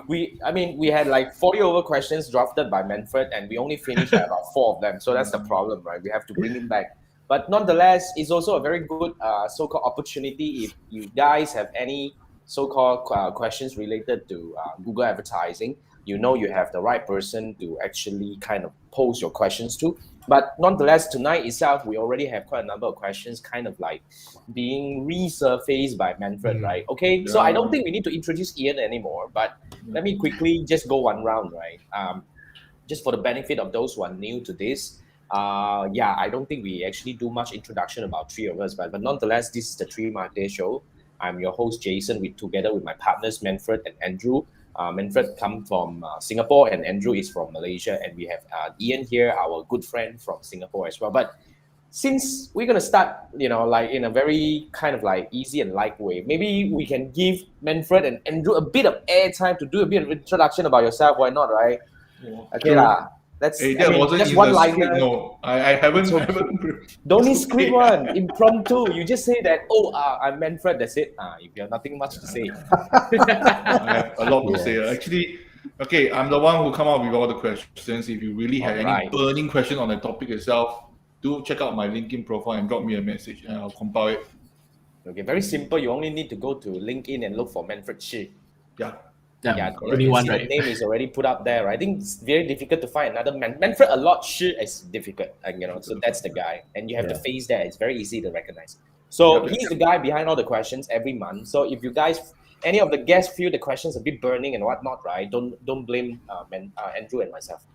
we had like 40 over questions drafted by Manfred, and we only finished like about 4 of them. So that's the problem, right? We have to bring him back. But nonetheless, it's also a very good so-called opportunity if you guys have any so-called questions related to Google advertising. You know you have the right person to actually kind of pose your questions to. But nonetheless, tonight itself, we already have quite a number of questions kind of like being resurfaced by Manfred, right? Okay, so I don't think we need to introduce Ian anymore, but let me quickly just go one round, right? Just for the benefit of those who are new to this, I don't think we actually do much introduction about 3 of us, but nonetheless, this is the 3 Marketeers show. I'm your host, Jason, together with my partners, Manfred and Andrew. Manfred come from Singapore and Andrew is from Malaysia, and we have Ian here, our good friend from Singapore as well. But since we're gonna start, like in a very kind of like easy and light way, maybe we can give Manfred and Andrew a bit of airtime to do a bit of introduction about yourself. Why not, right? Okay lah. That's just one liner. No, I haven't. Don't need script one. Impromptu. You just say that. I'm Manfred. That's it. If you have nothing much to say. I have a lot to say. Actually, okay, I'm the one who come up with all the questions. If you really have any burning question on the topic itself, do check out my LinkedIn profile and drop me a message, and I'll compile it. Okay, very simple. You only need to go to LinkedIn and look for Manfred Shi. Anyone, right? The name is already put up there. I think it's very difficult to find another Manfred a lot. Shi is difficult, so that's the guy, and you have the face there. It's very easy to recognize. So he's the guy behind all the questions every month. So if you guys, any of the guests feel the questions a bit burning and whatnot, right? Don't blame Andrew and myself.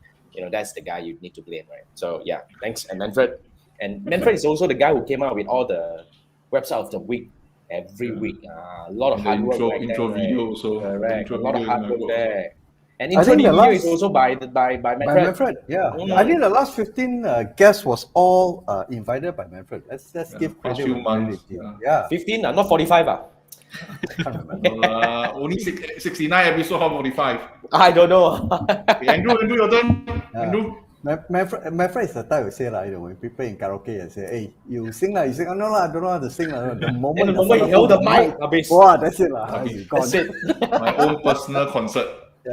That's the guy you need to blame, right? So thanks, and Manfred. And Manfred is also the guy who came out with all the website of the week. Every week, a lot of hard work. Intro video also. Correct. A lot of hard work there. And intro video is also by Manfred. By Manfred, yeah. I think the last 15 guests was all invited by Manfred. Let's give credit. Few months. 15, not 45. Can't remember. Only 69 episode, how 45? I don't know. Andrew, your turn. Andrew. Manfred is the type who say when people in karaoke and say, "Hey, you sing lah, you sing." Oh, no lah, I don't know how to sing lah. The moment you hold the mic, wow, that's it lah. That's it. My own personal concert.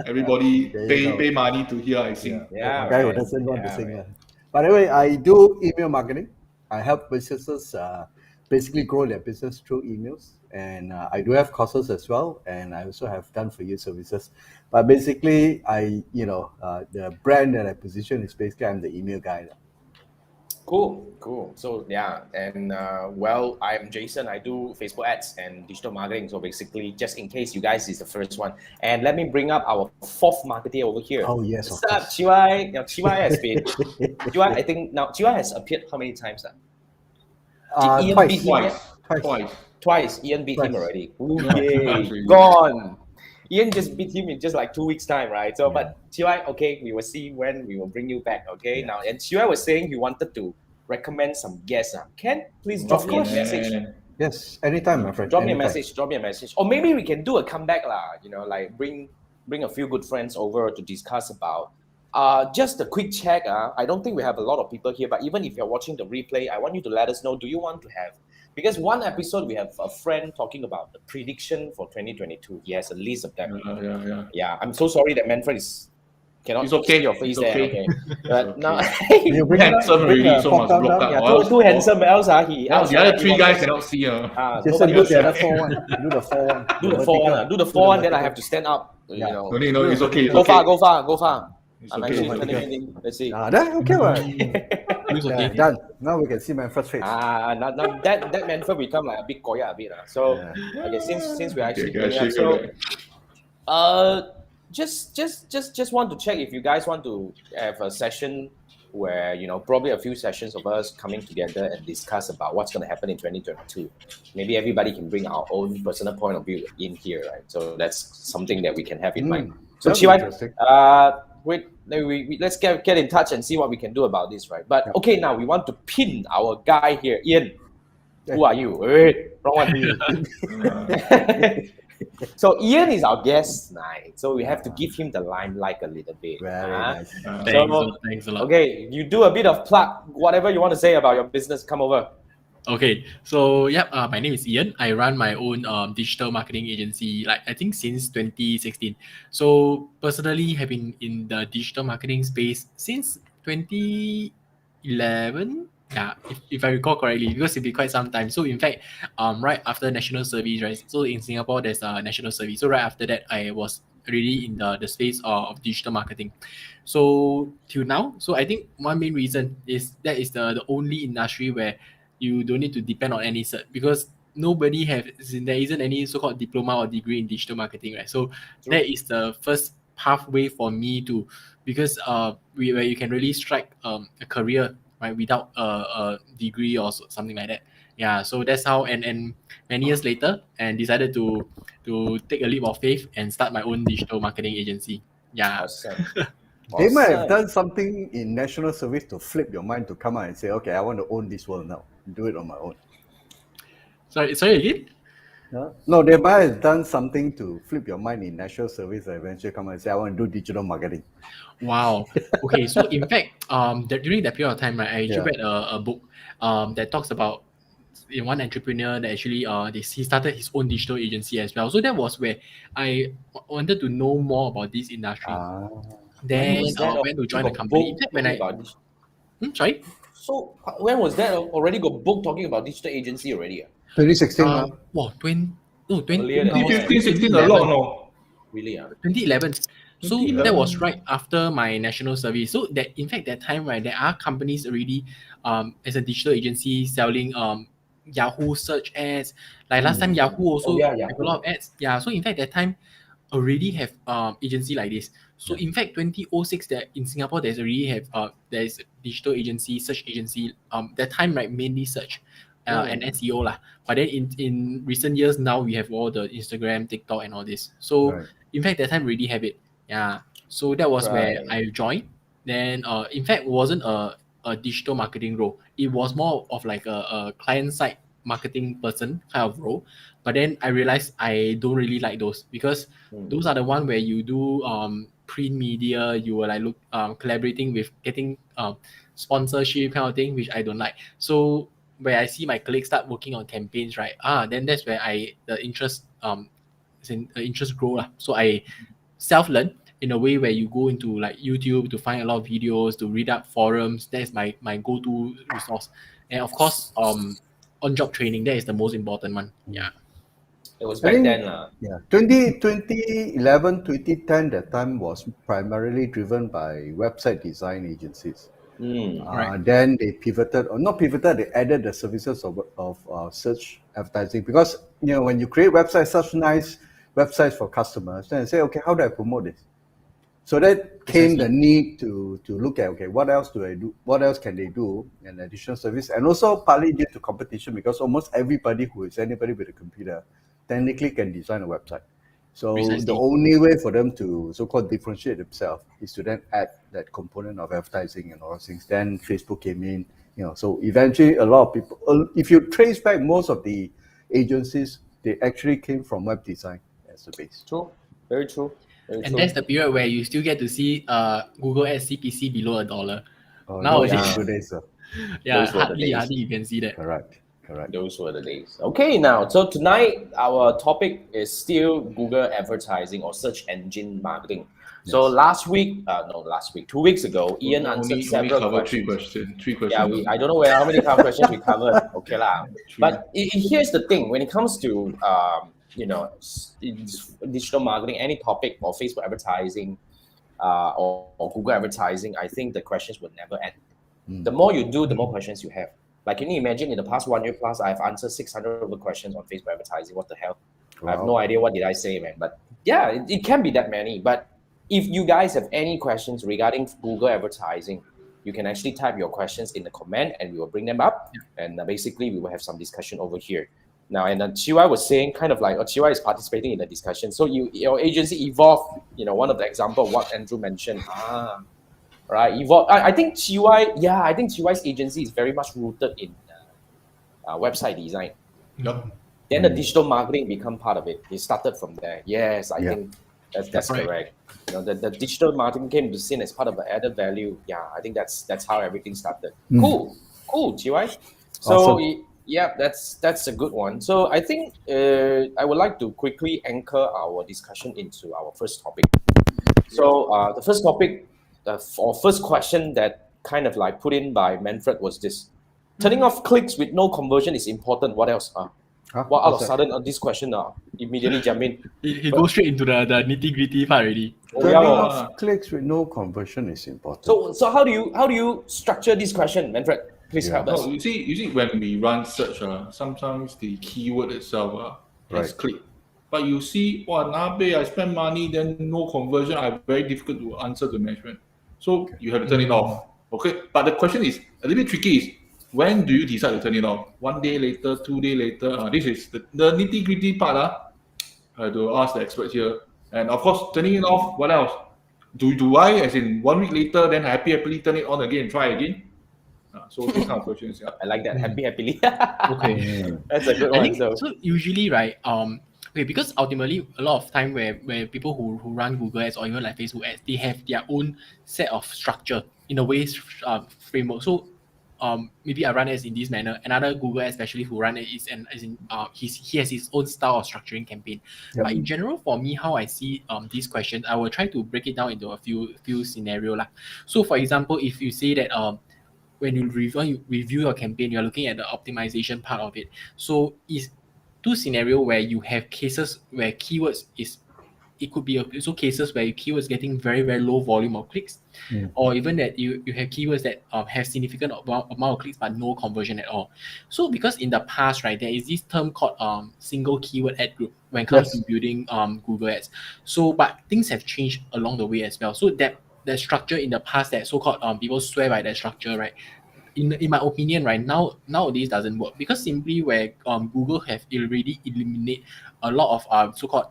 Everybody pay money to hear I sing. A guy who doesn't want to sing. By the way, I do email marketing. I help businesses basically grow their business through emails, and I do have courses as well, and I also have done for you services. But basically, the brand that I position is basically I'm the email guy. Cool. So and I'm Jason. I do Facebook ads and digital marketing. So basically, just in case you guys is the first one, and let me bring up our 4th marketer over here. Oh yes. What's up, Chiwai? Now Chiwai has been Chiwai. I think now Chiwai has appeared how many times? Twice. Ian beat him already. Yay. Gone. Ian just beat him in just like 2 weeks' time, right? So, but Chiwai, okay, we will see when we will bring you back, okay? Now, and Chiwai was saying he wanted to recommend some guests. Ken, please drop me a message. Yes, anytime, my friend. Drop me a message. Or maybe we can do a comeback, like bring a few good friends over to discuss about just a quick check. I don't think we have a lot of people here, but even if you're watching the replay, I want you to let us know, do you want to have, because one episode we have a friend talking about the prediction for 2022. He has a list of them. Yeah, I'm so sorry that Manfred cannot see your face there. Okay. But now you bring handsome already, so much block up. Too handsome else. The other 3 guys cannot see. Just do the other 4 one. Do the 4 one. Do the 4 one. Then I have to stand up. No, it's okay. Go far. I'm actually turning. Let's see. Okay, done. Now we can see Manfred's face. Now that Manfred become like a bit koya a bit. So okay, since we're actually doing that, so just want to check if you guys want to have a session where probably a few sessions of us coming together and discuss about what's going to happen in 2022. Maybe everybody can bring our own personal point of view in here, right? So that's something that we can have in mind. So Chiwai, let's get in touch and see what we can do about this, right? But okay, now we want to pin our guy here, Ian. Who are you? Wrong one. So Ian is our guest tonight, so we have to give him the limelight a little bit. Very nice. Thanks a lot. Okay, you do a bit of plug, whatever you want to say about your business. Come over. Okay, so my name is Ian. I run my own digital marketing agency, like I think since 2016. So personally, have been in the digital marketing space since 2011. Yeah, if I recall correctly, because it's been quite some time. So in fact, right after national service, right? So in Singapore, there's a national service. So right after that, I was already in the space of digital marketing. So till now, so I think one main reason is that is the only industry where you don't need to depend on any cert, because nobody have, there isn't any so-called diploma or degree in digital marketing, right? So that is the first pathway for me to, because where you can really strike a career, right, without a degree or something like that. Yeah, so that's how, and many years later, and decided to take a leap of faith and start my own digital marketing agency. Yeah. Awesome. They might have Awesome. done something in national service to flip your mind to come out and say, okay, I want to own this world now, do it on my own. Sorry again? No, they might have done something to flip your mind in national service and eventually come out and say, I want to do digital marketing. Wow. Okay, so in fact, during that period of time, right, I actually read a book that talks about in one entrepreneur that actually he started his own digital agency as well. So that was where I wanted to know more about this industry. Then went to join the company. In fact, when sorry. So when was that? Already got book talking about digital agency already? 2016. Wow, 2015, 16, a lot, no? Really? 2011. So 2011. that was right after my national service. So that in fact that time, right, there are companies already as a digital agency selling Yahoo search ads. Like last time Yahoo also have a lot of ads. Yeah. So in fact that time already have agency like this. So in fact 2006 that in Singapore there's already have there's digital agency, search agency. That time, right, mainly search and SEO lah. But then in recent years now we have all the Instagram, TikTok and all this. So in fact that time already have it. Yeah. So that was where I joined. Then in fact it wasn't a digital marketing role. It was more of like a client side marketing person kind of role. But then I realized I don't really like those, because those are the one where you do print media, you were like collaborating with getting sponsorship kind of thing, which I don't like. So where I see my colleagues start working on campaigns, right? Then that's where the interest grow lah. So I self-learn in a way where you go into like YouTube to find a lot of videos, to read up forums. That is my go-to resource. And of course, on-job training, that is the most important one. Yeah. It was back then. Yeah. 2011, 2010, that time was primarily driven by website design agencies. Right. Then they pivoted, or not pivoted, they added the services of search advertising, because when you create websites, such nice websites for customers, then they say, okay, how do I promote this? So that came the need to look at, okay, what else do I do? What else can they do in additional service? And also partly due to competition, because almost everybody who is anybody with a computer technically can design a website. So the only way for them to so-called differentiate themselves is to then add that component of advertising and all those things. Then Facebook came in, so eventually a lot of people, if you trace back most of the agencies, they actually came from web design as the base. True, very true. And that's the period where you still get to see Google Ads CPC below $1. Now it's good days, sir. Yeah, hardly you can see that. Correct. Those were the days. Okay, now, so tonight our topic is still Google advertising or search engine marketing. Yes. So last week, 2 weeks ago, Ian answered several questions. Three questions. Yeah, I don't know how many questions we covered. Okay lah. But here's the thing: when it comes to digital marketing, any topic or Facebook advertising, or Google advertising, I think the questions will never end. The more you do, the more questions you have. Like, can you imagine in the past 1 year plus, I've answered 600 over questions on Facebook advertising. What the hell? Wow. I have no idea what did I say, man. But yeah, it can be that many. But if you guys have any questions regarding Google advertising, you can actually type your questions in the comment and we will bring them up. And basically, we will have some discussion over here. Now, and Chiwai was saying kind of like, Chiwai is participating in the discussion. So your agency evolved, one of the example of what Andrew mentioned. Right, evolve. I think Chiwai's agency is very much rooted in website design. Yep. Then the digital marketing become part of it. It started from there. Yes, I think that's correct. The digital marketing came to scene as part of the added value. Yeah, I think that's how everything started. Cool, Chiwai. So Yeah, that's a good one. So I think I would like to quickly anchor our discussion into our first topic. So the first topic, or first question that kind of like put in by Manfred was this: turning off clicks with no conversion is important. What else? Well, all of a sudden, this question immediately jump in. He goes straight into the nitty gritty part already. Turning off clicks with no conversion is important. So how do you structure this question, Manfred? Please help us. No, you see, when we run search, sometimes the keyword itself has click. But you see, I spend money, then no conversion, very difficult to answer the management. So you have to turn it off. Okay. But the question is a little bit tricky is when do you decide to turn it off? 1 day later, 2 days later? This is the nitty-gritty part. I have to ask the expert here. And of course, turning it off, what else? Do I, as in 1 week later, then happily turn it on again and try again? So these kind of questions. Yeah. I like that. Happily. Okay. That's a good I one. think so usually, right, okay, because ultimately a lot of time where people who run Google ads or even like Facebook ads, they have their own set of structure in a way framework. So maybe I run ads in this manner. Another Google ad specialist who run it he has his own style of structuring campaign. Yep. But in general, for me, how I see these questions, I will try to break it down into a few scenario lah. So for example, if you say that when you review your campaign, you're looking at the optimization part of it. So is two scenario where you have cases where keywords is, it could be also cases where keywords getting very, very low volume of clicks, or even that you have keywords that have significant amount of clicks but no conversion at all. So because in the past, right, there is this term called single keyword ad group when it comes to building Google ads. So but things have changed along the way as well. So that structure in the past, that so-called people swear by that structure, right? In my opinion, right, nowadays doesn't work, because simply where Google have already eliminate a lot of so-called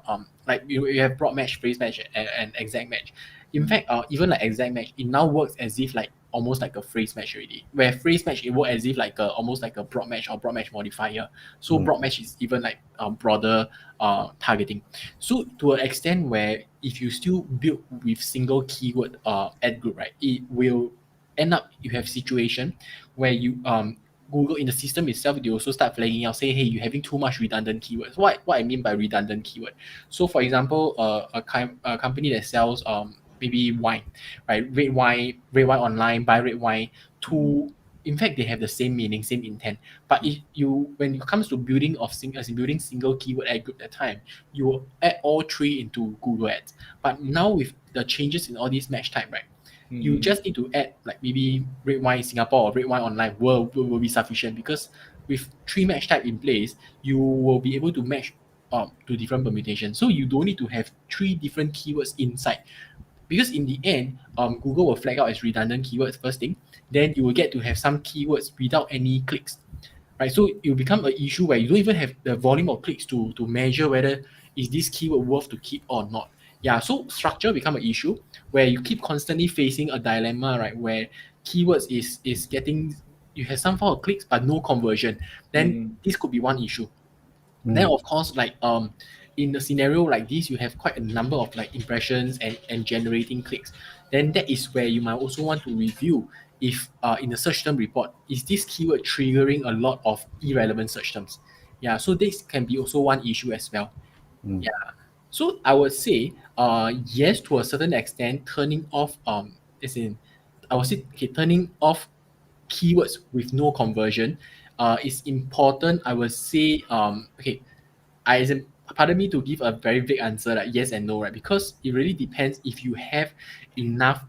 like you have broad match, phrase match, and exact match. In fact, even like exact match, it now works as if like almost like a phrase match already. Where phrase match, it works as if like almost like a broad match or broad match modifier. So broad match is even like broader targeting. So to an extent where if you still build with single keyword ad group, right, it will end up you have situation where you Google in the system itself, they also start flagging out, say, hey, you're having too much redundant keywords. What I mean by redundant keyword? So for example, a company that sells maybe wine, right? Red wine online, buy red wine. In fact, they have the same meaning, same intent. But if when it comes to building single keyword ad group at the time, you will add all three into Google Ads. But now with the changes in all these match type, right? You just need to add like maybe red wine Singapore or red wine online will be sufficient, because with three match type in place, you will be able to match to different permutations. So you don't need to have three different keywords inside, because in the end, Google will flag out as redundant keywords first thing. Then you will get to have some keywords without any clicks, right? So it will become an issue where you don't even have the volume of clicks to measure whether is this keyword worth to keep or not. Yeah, so structure become an issue where you keep constantly facing a dilemma, right? Where keywords is getting, you have some form of clicks but no conversion. Then this could be one issue. Then of course, like in a scenario like this, you have quite a number of like impressions and generating clicks. Then that is where you might also want to review if in the search term report, is this keyword triggering a lot of irrelevant search terms? Yeah, so this can be also one issue as well. Yeah. So I would say, yes, to a certain extent, turning off, turning off keywords with no conversion, is important. I would say, pardon me to give a very vague answer like yes and no, right? Because it really depends if you have enough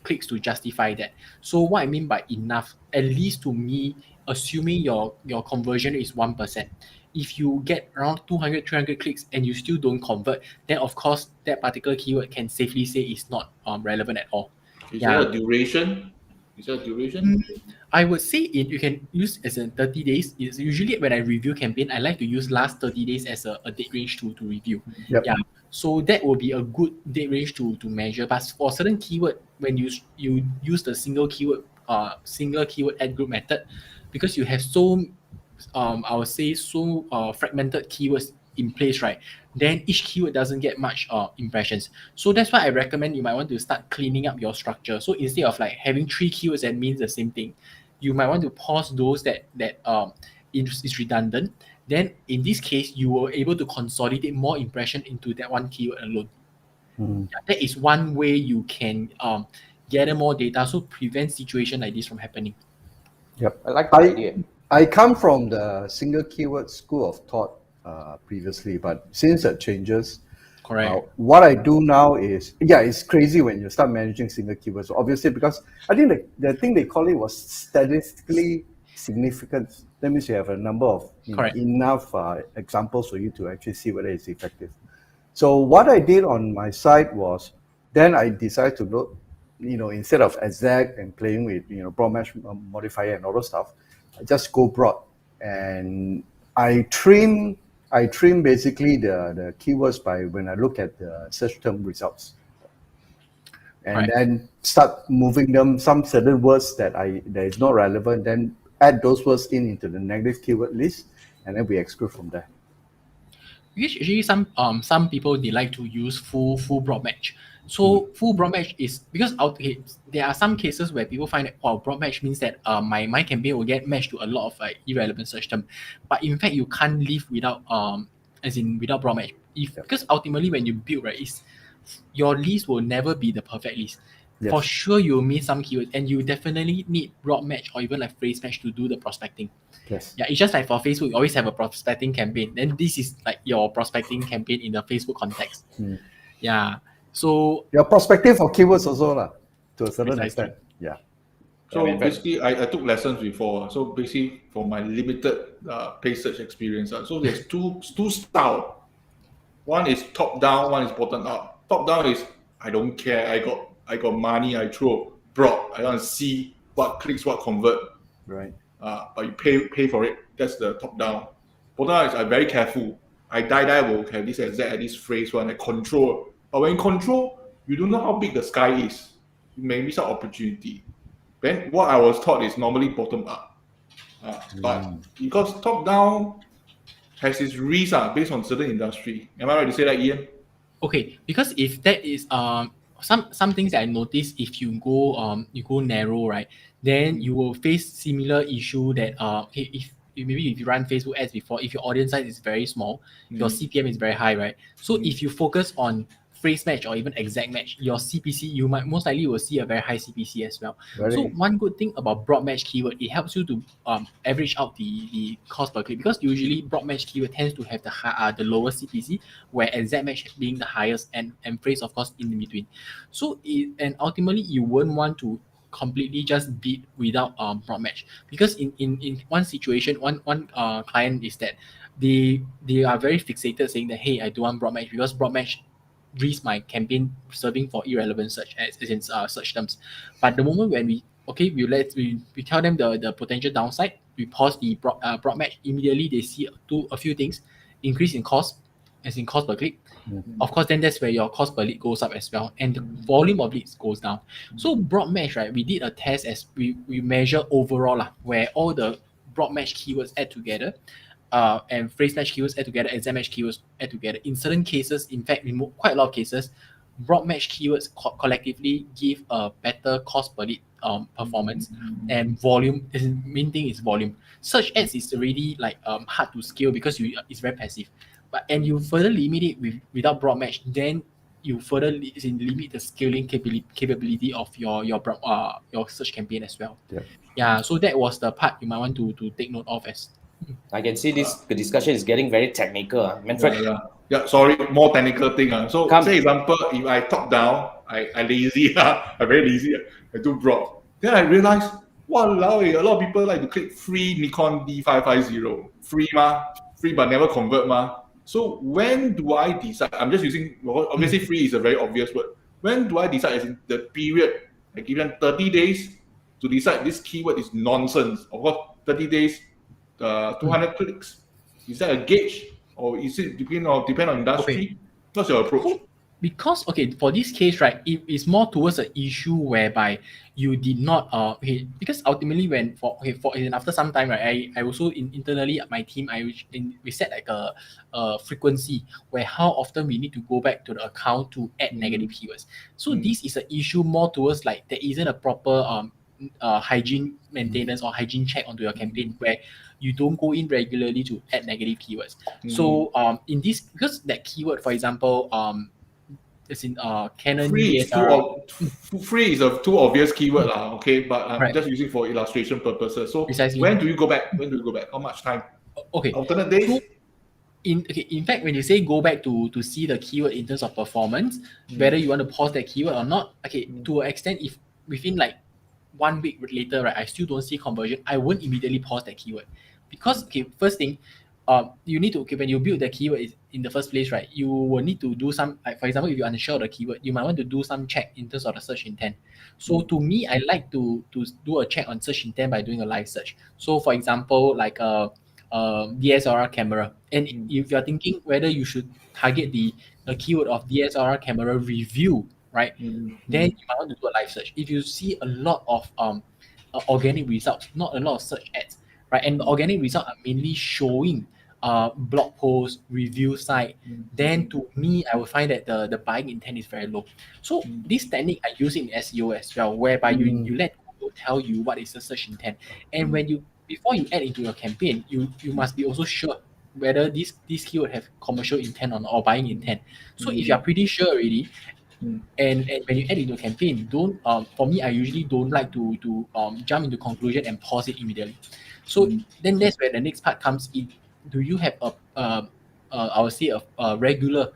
clicks to justify that. So what I mean by enough, at least to me, assuming your conversion is 1%. If you get around 200, 300 clicks and you still don't convert, then of course that particular keyword can safely say is not relevant at all. Is there a duration? I would say you can use as in 30 days. It's usually when I review campaign, I like to use last 30 days as a date range to review. Yep. Yeah. So that will be a good date range to measure. But for certain keyword, when you use the single keyword ad group method, because you have so I would say so fragmented keywords in place, right? Then each keyword doesn't get much impressions. So that's why I recommend you might want to start cleaning up your structure. So instead of like having three keywords that means the same thing, you might want to pause those that is redundant, then in this case you were able to consolidate more impression into that one keyword alone. That is one way you can gather more data, so prevent situation like this from happening. Yep. I like the idea. I come from the single keyword school of thought previously, but since that changes, Correct. what I do now is, it's crazy when you start managing single keywords, obviously, because I think the thing they call it was statistically significant. That means you have a number of enough examples for you to actually see whether it's effective. So what I did on my side was, then I decided to look, instead of exact and playing with, broad match modifier and all those stuff, I just go broad. And I trim basically the keywords by when I look at the search term results. And then start moving them, some certain words that is not relevant, then add those words into the negative keyword list, and then we exclude from there. Usually some people, they like to use full broad match. So full broad match is because there are some cases where people find that broad match means that my campaign will get matched to a lot of irrelevant search term, but in fact you can't live without without broad match. Because ultimately when you build your list will never be the perfect list. Yes. For sure you'll miss some keywords, and you definitely need broad match or even like phrase match to do the prospecting. Yes. Yeah, it's just like for Facebook, you always have a prospecting campaign. Then this is like your prospecting campaign in the Facebook context. Yeah. So your prospecting for keywords also to a certain extent. Yeah. So basically, I took lessons before. So basically, for my limited paid search experience, so there's two styles. One is top down, one is bottom up. Top down is I don't care. I got money. I throw broad. I want to see what clicks, what convert. Right. But you pay for it. That's the top down. Bottom up is I'm very careful. I will have this exact this phrase one. I control. But when you control, you don't know how big the sky is. You may miss out opportunity. Then what I was taught is normally bottom up. But because top down has its risk based on certain industry. Am I right to say that, Ian? Okay, because if that is some things that I noticed, if you go narrow, right, then you will face similar issue that if you run Facebook ads before, if your audience size is very small, your CPM is very high, right? So if you focus on phrase match or even exact match, your CPC, you might most likely will see a very high CPC as well. So one good thing about broad match keyword, it helps you to average out the cost per click, because usually broad match keyword tends to have the lowest CPC, where exact match being the highest, and phrase of course in between. So and ultimately you won't want to completely just beat without broad match, because in one situation, one client is that they are very fixated saying that, hey, I don't want broad match because broad match risk my campaign serving for irrelevant search as in search terms. But the moment when we tell them the potential downside, we pause the broad match, immediately they see a few things: increase in cost, as in cost per click. Of course, then that's where your cost per lead goes up as well, and the volume of leads goes down. So broad match, right? We did a test as we measure overall where all the broad match keywords add together, and phrase match keywords add together, exact match keywords add together. In certain cases, in fact, in quite a lot of cases, broad match keywords collectively give a better cost per lead performance, and volume. The main thing is volume. Search ads is already like hard to scale because it's very passive. And you further limit it without broad match, then you further limit the scaling capability of your search campaign as well. Yeah. So that was the part you might want to take note of as. I can see the discussion is getting very technical. Manfred. Yeah, sorry, more technical thing. So, say example, if I top down, I lazy, I'm very lazy, I do broad. Then I realize, walao, a lot of people like to click free Nikon D550. Free but never convert So when do I decide? I'm just using, obviously free is a very obvious word. When do I decide as in the period? I give them 30 days to decide this keyword is nonsense. Of course, 30 days, 200 clicks. Is that a gauge, or is it depend on industry? Okay. What's your approach? Because for this case, right, it is more towards an issue whereby you did not because ultimately after some time, right, I also internally at my team, we set like a frequency where how often we need to go back to the account to add negative keywords. So this is an issue more towards like there isn't a proper hygiene maintenance or hygiene check onto your campaign where you don't go in regularly to add negative keywords. So in this, because that keyword, for example, as in Canon Free is DSLR. free is a too obvious keyword lah. Okay, but I'm Right. just using for illustration purposes. So Precisely. when do you go back? How much time? Okay. Alternate days. So, in fact, when you say go back to see the keyword in terms of performance, whether you want to pause that keyword or not, to an extent, if within like 1 week later, right, I still don't see conversion, I won't immediately pause that keyword. Because first thing, you need to, when you build the keyword in the first place, right, you will need to do some, like, for example, if you're unsure of the keyword, you might want to do some check in terms of the search intent. So to me, I like to do a check on search intent by doing a live search. So for example, like DSLR camera, and if you're thinking whether you should target the keyword of DSLR camera review, right, then you might want to do a live search. If you see a lot of organic results, not a lot of search ads, right, and the organic results are mainly showing blog posts, review site, then to me, I would find that the buying intent is very low. So this technique I use in SEO as well, whereby you let Google tell you what is the search intent, and when you, before you add into your campaign, you must be also sure whether this keyword have commercial intent or buying intent. So if you are pretty sure already, and when you add into a campaign, don't for me, I usually don't like to jump into conclusion and pause it immediately. So then that's where the next part comes in. Do you have I would say a regular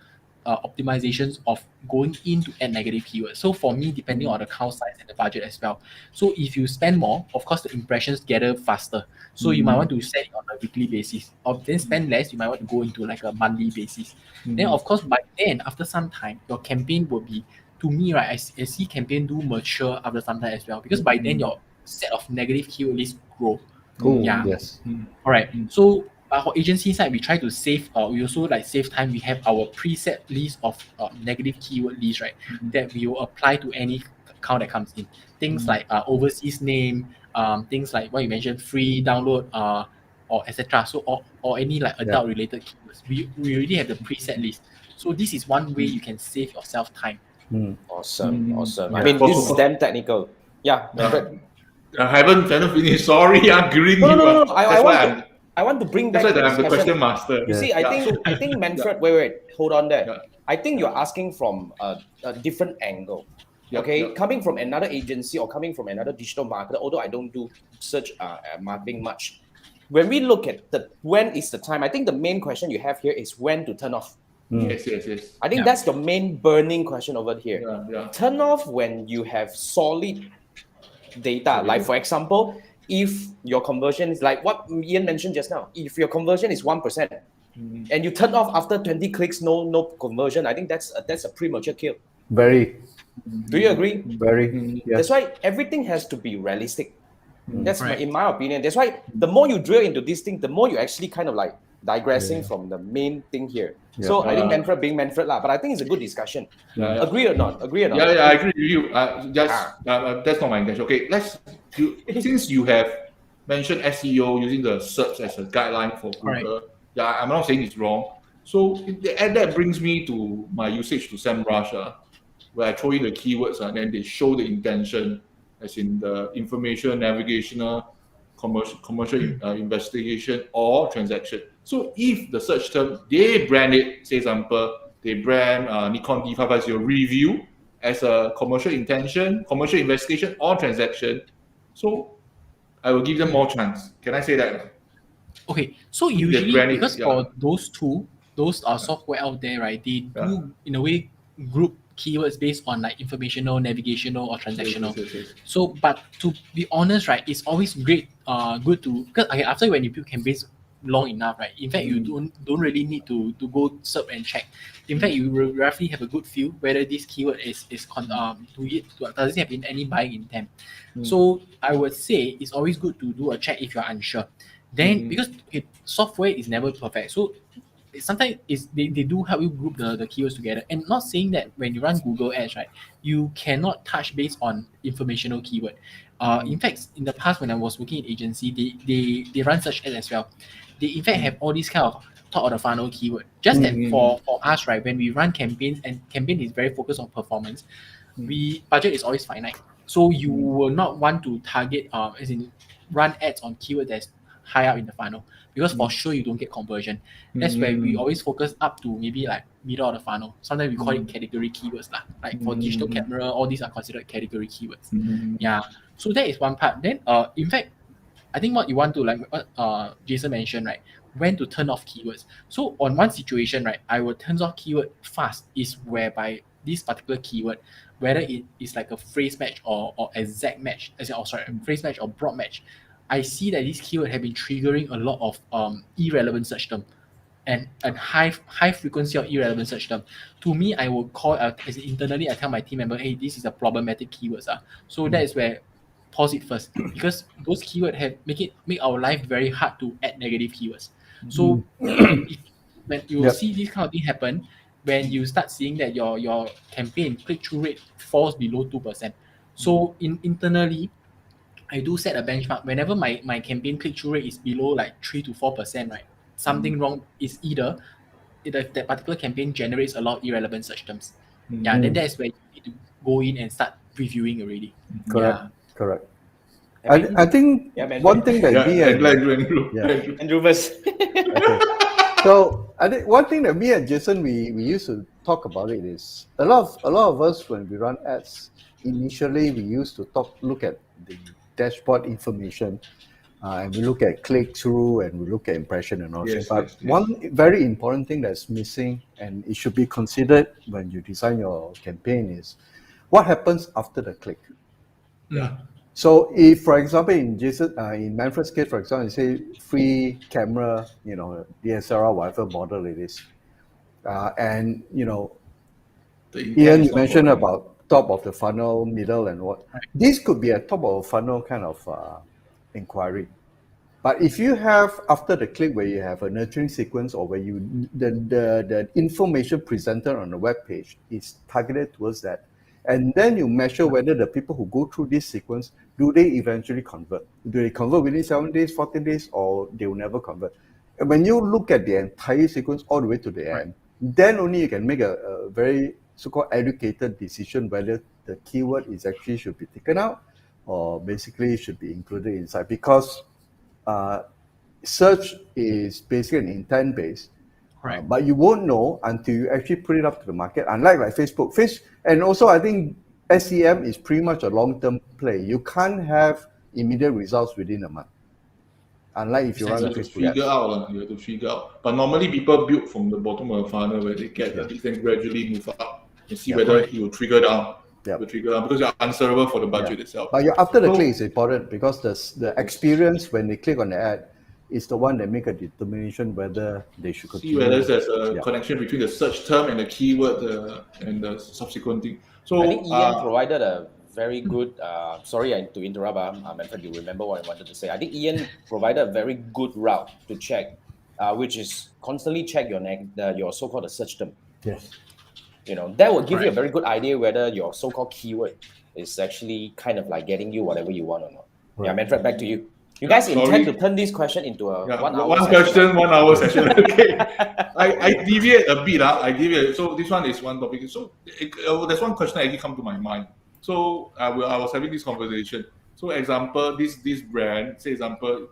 optimizations of going in to add negative keywords? So for me, depending on the account size and the budget as well. So if you spend more, of course the impressions gather faster. So you might want to set it on a weekly basis, or then spend less, you might want to go into like a monthly basis. Then of course by then, after some time, your campaign will be, to me, right, I see campaign do mature after some time as well, because by then your set of negative keyword lists grow. Yes. All right. So for agency side, we try to save. We also like save time. We have our preset list of negative keyword lists, right? That we will apply to any account that comes in. Things like overseas name, things like what you mentioned, free download, or etc. So or any like adult related keywords. We already have the preset list. So this is one way you can save yourself time. Awesome. I Yeah. mean, this is damn technical. Yeah, Manfred. I haven't finished. Sorry, I'm grilling you. No. That's why I want to bring back that's why the I'm the discussion. question master. You see, I think Manfred. Wait, hold on there. I think you're asking from a different angle. Coming from another agency or coming from another digital marketer, although I don't do search marketing much. When we look at when is the time, I think the main question you have here is when to turn off. Yes. I think that's the main burning question over here. Turn off when you have solid data. Like for example, if your conversion is like what Ian mentioned just now, if your conversion is 1% and you turn off after 20 clicks, no conversion, I think that's a premature kill. Very. Do you agree? Very. Yes. That's why everything has to be realistic. That's Right. in my opinion. That's why the more you drill into this thing, the more you actually kind of like digressing from the main thing here. So I think Manfred being Manfred lah, but I think it's a good discussion. Agree or not? Yeah, I agree with you. That's not my intention. Okay, since you have mentioned SEO using the search as a guideline for Google. Yeah, I'm not saying it's wrong. So that brings me to my usage to SEMrush, where I throw in the keywords and then they show the intention, as in the information, navigational, commercial investigation, or transaction. So if the search term, they brand it, say example, they brand Nikon D550 review as a commercial intention, commercial investigation, or transaction, so I will give them more chance. Can I say that? Okay, so usually because for those software out there, right, they do in a way group keywords based on like informational, navigational, or transactional. Yes. So, but to be honest, right, it's always good to, because after when you build campaigns long enough, right, in fact you don't really need to go search and check. In fact, you will roughly have a good feel whether this keyword does it have any buying intent. So I would say it's always good to do a check if you're unsure. Then because software is never perfect, so sometimes they do help you group the keywords together. And not saying that when you run Google Ads, right, you cannot touch based on informational keyword. In fact, in the past when I was working in agency, they run search ads as well. They in fact have all these kind of top of the funnel keyword. Just that for us, right, when we run campaigns and campaign is very focused on performance, budget is always finite. So you will not want to target, as in run ads on keyword that's high up in the funnel, because for sure you don't get conversion. That's where we always focus up to maybe like middle of the funnel. Sometimes we call it category keywords lah. Like for digital camera, all these are considered category keywords. Yeah. So that is one part. Then in fact, I think what you want to, like Jason mentioned, right, when to turn off keywords. So on one situation, right, I will turn off keyword fast is whereby this particular keyword, whether it is like a phrase match or exact match, phrase match or broad match, I see that this keyword have been triggering a lot of irrelevant search term and high frequency of irrelevant search term. To me, I will call as internally, I tell my team member, hey, this is a problematic keywords. So that is where pause it first, because those keywords have make our life very hard to add negative keywords. So when you see this kind of thing happen, when you start seeing that your campaign click-through rate falls below 2%. So internally, I do set a benchmark. Whenever my campaign click-through rate is below like 3 to 4%, right? Something wrong is either that particular campaign generates a lot of irrelevant search terms. Yeah, then that's where you need to go in and start reviewing already. Correct. I think one thing that me and Andrew first. Okay. So I think one thing that me and Jason we used to talk about it is a lot of us, when we run ads, initially we used to look at the dashboard information, and we look at click through and we look at impression and all that. But one very important thing that's missing, and it should be considered when you design your campaign, is what happens after the click. So if, for example, in Manfred's case, for example, you say free camera, DSLR, whatever model it is, and Ian, you mentioned about top of the funnel, middle, and what. This could be a top of the funnel kind of inquiry. But if you have, after the click, where you have a nurturing sequence, or where the information presented on the web page is targeted towards that, and then you measure whether the people who go through this sequence, do they eventually convert? Do they convert within 7 days, 14 days, or they will never convert? And when you look at the entire sequence all the way to the end, then only you can make a very so-called educated decision whether the keyword is actually should be taken out or basically should be included inside. Because search is basically an intent based, but you won't know until you actually put it up to the market. Unlike like Facebook, and also I think SEM is pretty much a long-term play. You can't have immediate results within a month. Unlike if you run a Facebook ads. You have to figure out. But normally people build from the bottom of the funnel where they get the thing gradually move up and see whether it will trigger down. Will trigger down because you're answerable for the budget itself. But after the click is important, because the experience when they click on the ad is the one that make a determination whether they should continue. See whether there's a connection between the search term and the keyword and the subsequent thing. So I think Ian provided a very good, sorry to interrupt, Manfred, you remember what I wanted to say. I think Ian provided a very good route to check, which is constantly check your so-called search term. Yes. That will give you a very good idea whether your so-called keyword is actually kind of like getting you whatever you want or not. Yeah, Manfred, back to you. You guys intend to turn this question into a 1 hour one question, 1 hour session. Okay. I deviate a bit. So this one is one topic. So there's one question that actually come to my mind. So I was having this conversation. So example, this brand, say example,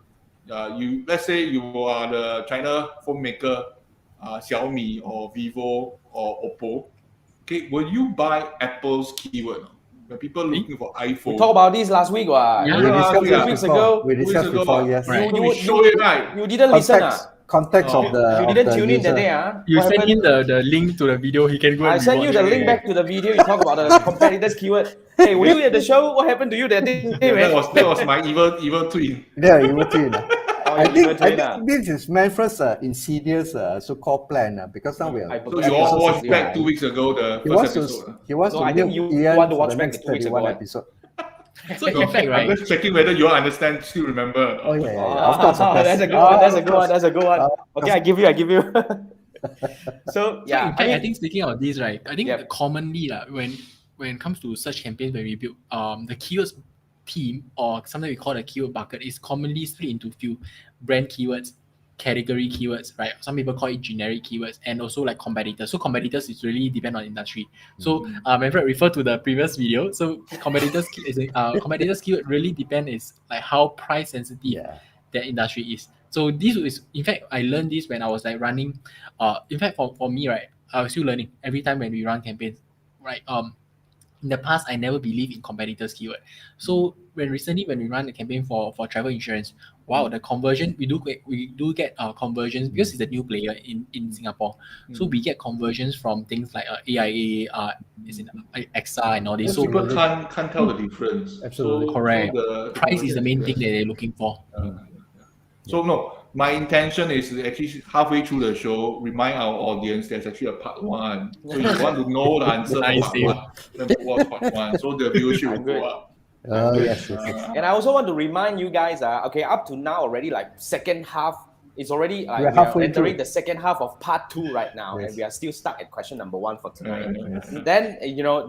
let's say you are the China phone maker, Xiaomi or Vivo or Oppo. Okay, will you buy Apple's keyword? When people looking for iPhone. We talked about this last week, Yeah, we discussed 2 weeks ago. We discussed before, yes. You show it, right? You didn't listen, Context of the. You didn't tune in that day, You send in the link to the video. He can go. I sent you the link back to the video. You talk about the competitors' keyword. Hey, were you at the show? What happened to you that day? That was my evil tweet. Yeah, evil tweet. I think this is Manfred's insidious so-called plan, because now we are. So you all watched back 2 weeks ago the first episode. He wants to. I think you want to watch back the 2 weeks ago episode. So in fact, right? I'm just checking whether you all understand, still remember. Oh yeah. Of course. That's a good one. Okay, I give you. So in fact, I think speaking of this, right? I think commonly when it comes to search campaigns when we build, the keywords team, or something we call a keyword bucket, is commonly split into few brand keywords, category keywords, right? Some people call it generic keywords, and also like competitors. So competitors is really depend on industry. So Manfred refer to the previous video. So competitors competitors keyword really depend is like how price sensitive that industry is. So this is, in fact, I learned this when I was like running. In fact, for me, right, I was still learning every time when we run campaigns, right? In the past, I never believed in competitors keyword. So when we run a campaign for travel insurance, wow, the conversion we do get conversions because it's a new player in Singapore. So we get conversions from things like AIA, is in AXA and all this. So people can't tell the difference. Absolutely. correct. So the Price is the main conversion thing that they're looking for. So no, my intention is to actually halfway through the show remind our audience there's actually a part one. So if you want to know the answer for part one, then watch part one. So the viewership will go up. Yes. And I also want to remind you guys, okay, up to now already like second half. It's already like We're we are halfway entering through. the second half of part 2 right now, Yes. and we are still stuck at question number 1 for tonight. Yes. Then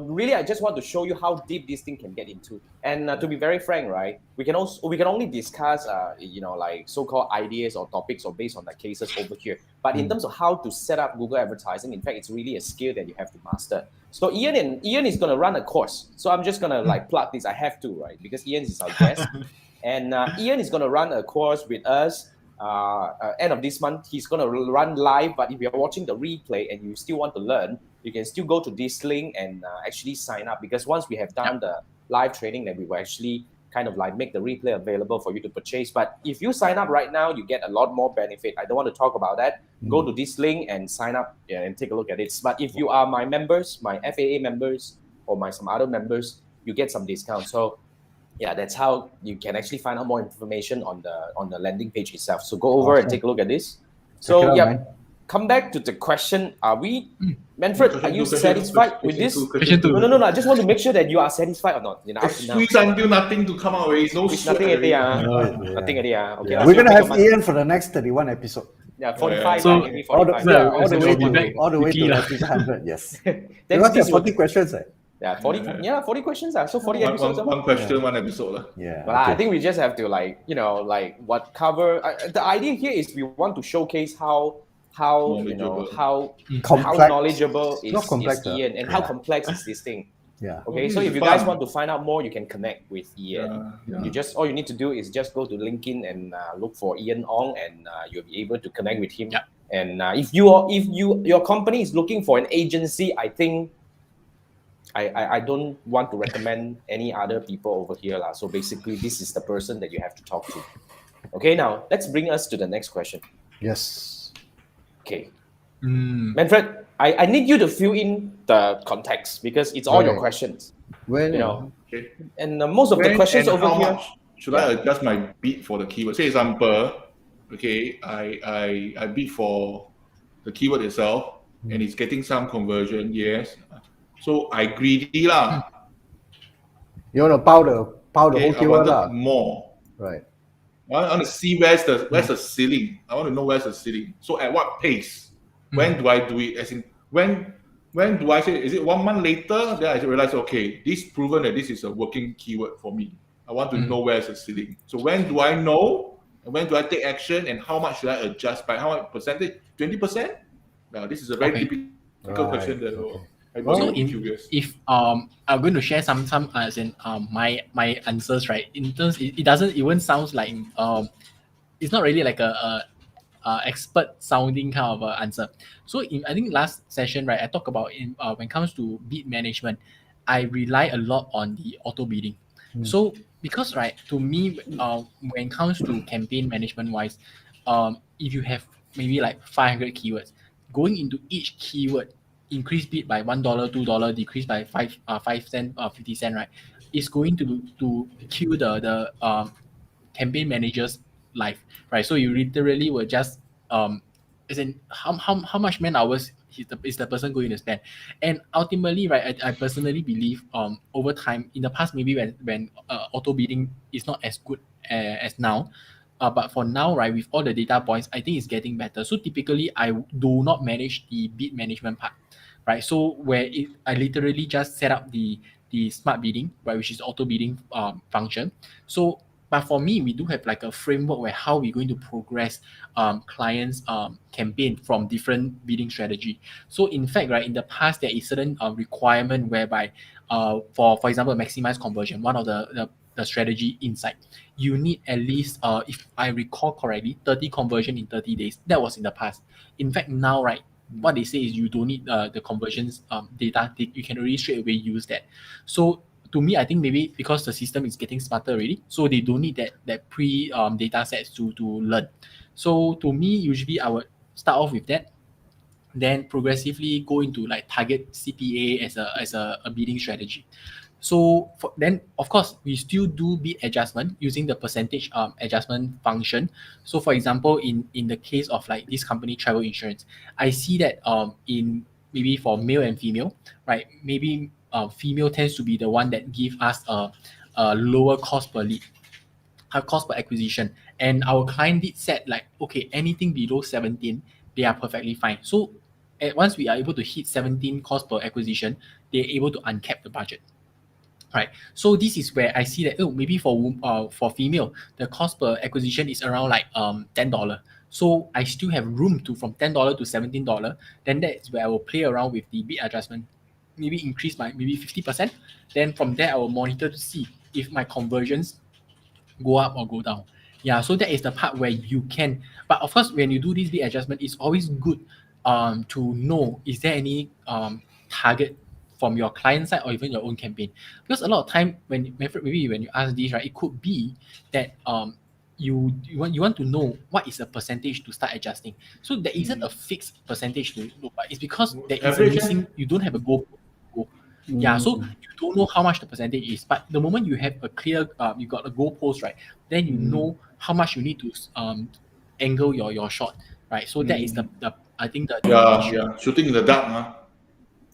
really, I just want to show you how deep this thing can get into. And to be very frank, right, we can only discuss like so-called ideas or topics or based on the cases over here. But in terms of how to set up Google advertising, in fact, it's really a skill that you have to master. So Ian is gonna run a course. So I'm just gonna like plug this. I have to, right, because Ian is our guest, and Ian is gonna run a course with us. End of this month, he's going to run live. But if you're watching the replay and you still want to learn, you can still go to this link and actually sign up, because once we have done the live training, then we will actually kind of like make the replay available for you to purchase. But if you sign up right now, you get a lot more benefit. I don't want to talk about that. Go to this link and sign up and take a look at it. But if you are my members, my FAA members, or some other members, you get some discount. So yeah, that's how you can actually find out more information on the landing page itself. So go over and take a look at this. So come back to the question. Are we, Manfred, are you satisfied with this? No. I just want to make sure that you are satisfied or not. Squeeze until nothing to come out already. No sweat nothing already. Nothing already. Okay, We're going to have Ian for the next 31 episode. Yeah, 45. So, maybe 45. All the way to episode 100. Yes. Because 40 questions. Yeah, 40 questions. So 40 episodes. One question, one episode. Yeah. But I think we just have to what cover. The idea here is we want to showcase how knowledgeable is Ian, and how complex is this thing. Yeah. Okay, so if you guys want to find out more, you can connect with Ian. You just all you need to do is just go to LinkedIn and look for Ian Ong, and you'll be able to connect with him. Yeah. And if your company is looking for an agency, I think I don't want to recommend any other people over here. So basically, this is the person that you have to talk to. Okay, now let's bring us to the next question. Yes. Okay. Manfred, I need you to fill in the context because it's all your questions. Okay. And most of the questions over here. Should I adjust my bid for the keyword? Say example, okay, I bid for the keyword itself and it's getting some conversion, yes. So I greedy lah. You want to power the whole keyword lah. More. Right. I want to see where's the ceiling. I want to know where's the ceiling. So at what pace? When do I do it? As in when do I say? Is it 1 month later? Then I realize, okay, this proven that this is a working keyword for me. I want to know where's the ceiling. So when do I know? And when do I take action? And how much should I adjust by? How much percentage? 20%? Now this is a very typical question that. So if I'm going to share some as in my answers, right? In terms, it doesn't even sounds like it's not really like a expert sounding kind of answer. So I think last session, right, I talked about when it comes to bid management, I rely a lot on the auto bidding. So because right, to me, when it comes to campaign management wise, if you have maybe like 500 keywords, going into each keyword, increase bid by $1, $2, decrease by 5 cents, 50 cents, right? It's going to kill the campaign manager's life, right? So you literally will just as in how much man hours is the person going to spend, and ultimately, right? I personally believe over time in the past maybe when auto bidding is not as good as now. But for now, right, with all the data points, I think it's getting better. So typically, I do not manage the bid management part, right? So I literally just set up the smart bidding, right, which is auto bidding function. So But for me, we do have like a framework where how we're going to progress clients campaign from different bidding strategy. So in fact, right, in the past, there is certain requirement whereby for example, maximize conversion, one of the strategy inside, you need at least, if I recall correctly, 30 conversion in 30 days. That was in the past. In fact, now, right, what they say is you don't need the conversions data. You can already straight away use that. So to me, I think maybe because the system is getting smarter already, so they don't need that pre data sets to learn. So to me, usually I would start off with that, then progressively go into like target CPA as a bidding strategy. So then, of course, we still do bid adjustment using the percentage adjustment function. So for example, in the case of like this company, travel insurance, I see that in maybe for male and female, right? Maybe female tends to be the one that give us a lower cost per lead, cost per acquisition. And our client did set like, okay, anything below 17, they are perfectly fine. So once we are able to hit 17 cost per acquisition, they're able to uncap the budget. Right. So this is where I see that maybe for female, the cost per acquisition is around like $10. So I still have room to from $10 to $17. Then that's where I will play around with the bid adjustment, maybe increase by maybe 50%. Then from there I will monitor to see if my conversions go up or go down. Yeah, so that is the part where you can. But of course, when you do this bid adjustment, it's always good to know, is there any target from your client side or even your own campaign? Because a lot of time when maybe when you ask this, right, it could be that you want to know what is the percentage to start adjusting. So there isn't a fixed percentage to know, but it's because there is a missing, you don't have a goal. Yeah, so you don't know how much the percentage is, but the moment you have a clear, you got a goalpost, right? Then you know how much you need to angle your shot, right? So that is the I think the shooting in the dark, huh?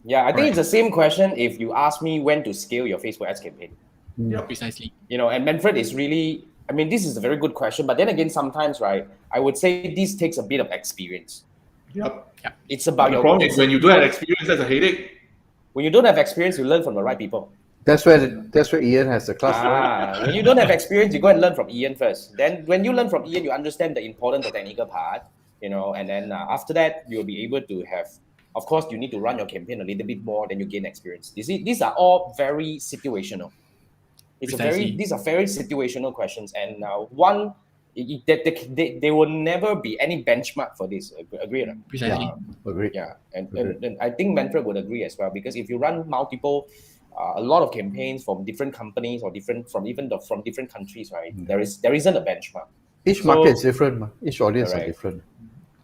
Yeah, I think it's the same question if you ask me when to scale your Facebook ads campaign. Yeah, precisely. You know, and Manfred is really, I mean, this is a very good question, but then again, sometimes, right, I would say this takes a bit of experience. Yep. Yeah. It's about the problem is when you don't have experience, that's a headache. When you don't have experience, you learn from the right people. That's where Ian has the class. When you don't have experience, you go and learn from Ian first. Then when you learn from Ian, you understand the important, the technical part, you know, and then after that, you'll be able to have, of course, you need to run your campaign a little bit more, then you gain experience. You see, these are all very situational. These are very situational questions. And one, there will never be any benchmark for this. Agree or not? Precisely. Agree. Yeah, and I think Manfred would agree as well, because if you run multiple, a lot of campaigns from different companies or from different countries, right? There isn't a benchmark. Each market is different. Each audience are different.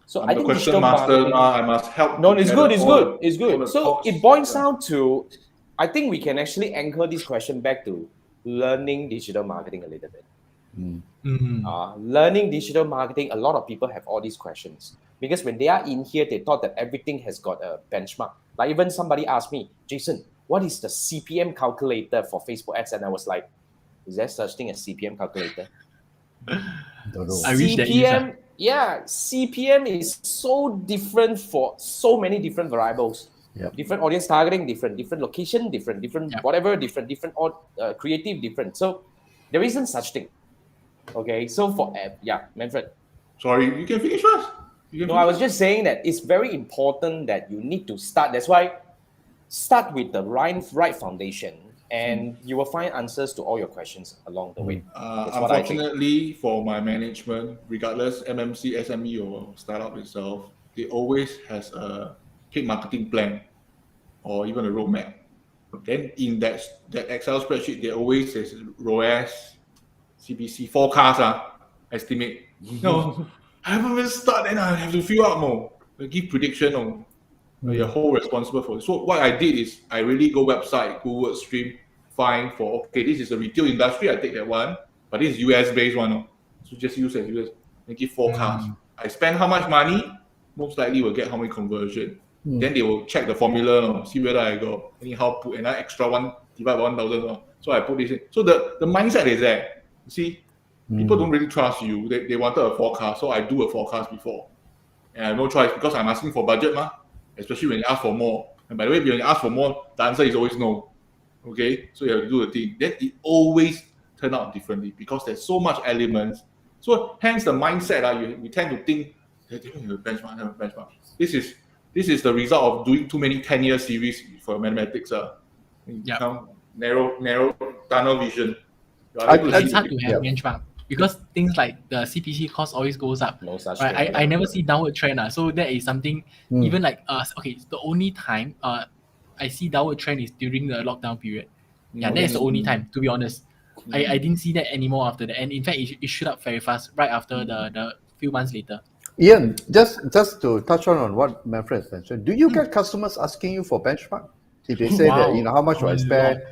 So I'm I the think question master now. I must help. No, it's good. So it boils down to, I think we can actually anchor this question back to learning digital marketing a little bit. Learning digital marketing, a lot of people have all these questions because when they are in here, they thought that everything has got a benchmark. Like even somebody asked me, Jason, what is the CPM calculator for Facebook ads? And I was like, is there such thing as CPM calculator? Don't know. I wish that is. Yeah, CPM is so different for so many different variables. Yep. Different audience targeting, different location, different whatever, different creative, different. So there isn't such thing. Okay, so for Manfred. Sorry, you can finish first. I was just saying that it's very important that you need to start. That's why start with the right foundation, and you will find answers to all your questions along the way. Unfortunately, for my management, regardless MMC, SME, or startup itself, they always has a paid marketing plan or even a roadmap. Then in that Excel spreadsheet, they always says ROAS, CPC forecast, estimate. No, I haven't even started, and I have to fill out more. They give prediction. You're whole responsible for it. So what I did is I really go website, Google Stream, find for this is a retail industry. I take that one, but this is US based one. So just use as US. And give forecast. I spend how much money, most likely will get how many conversion. Then they will check the formula, see whether I go anyhow put another extra one divide by 1,000. So I put this in. So the mindset is there. You see, people don't really trust you. They wanted a forecast, so I do a forecast before. And I have no choice because I'm asking for budget, especially when you ask for more. And by the way, when you ask for more, the answer is always no. Okay, so you have to do the thing. Then it always turn out differently because there's so much elements. So hence the mindset, we tend to think, benchmark. This is the result of doing too many 10-year series for mathematics. You become narrow tunnel vision. It's hard to have benchmark because things like the CPC cost always goes up. No such right? thing. I never see downward trend. So that is something, even like the only time I see downward trend is during the lockdown period. Yeah, that is the only time, to be honest. I didn't see that anymore after that. And in fact, it shoot up very fast right after the few months later. Ian, just to touch on what Manfred mentioned, do you get customers asking you for benchmark? Did they say that, how much do I spend?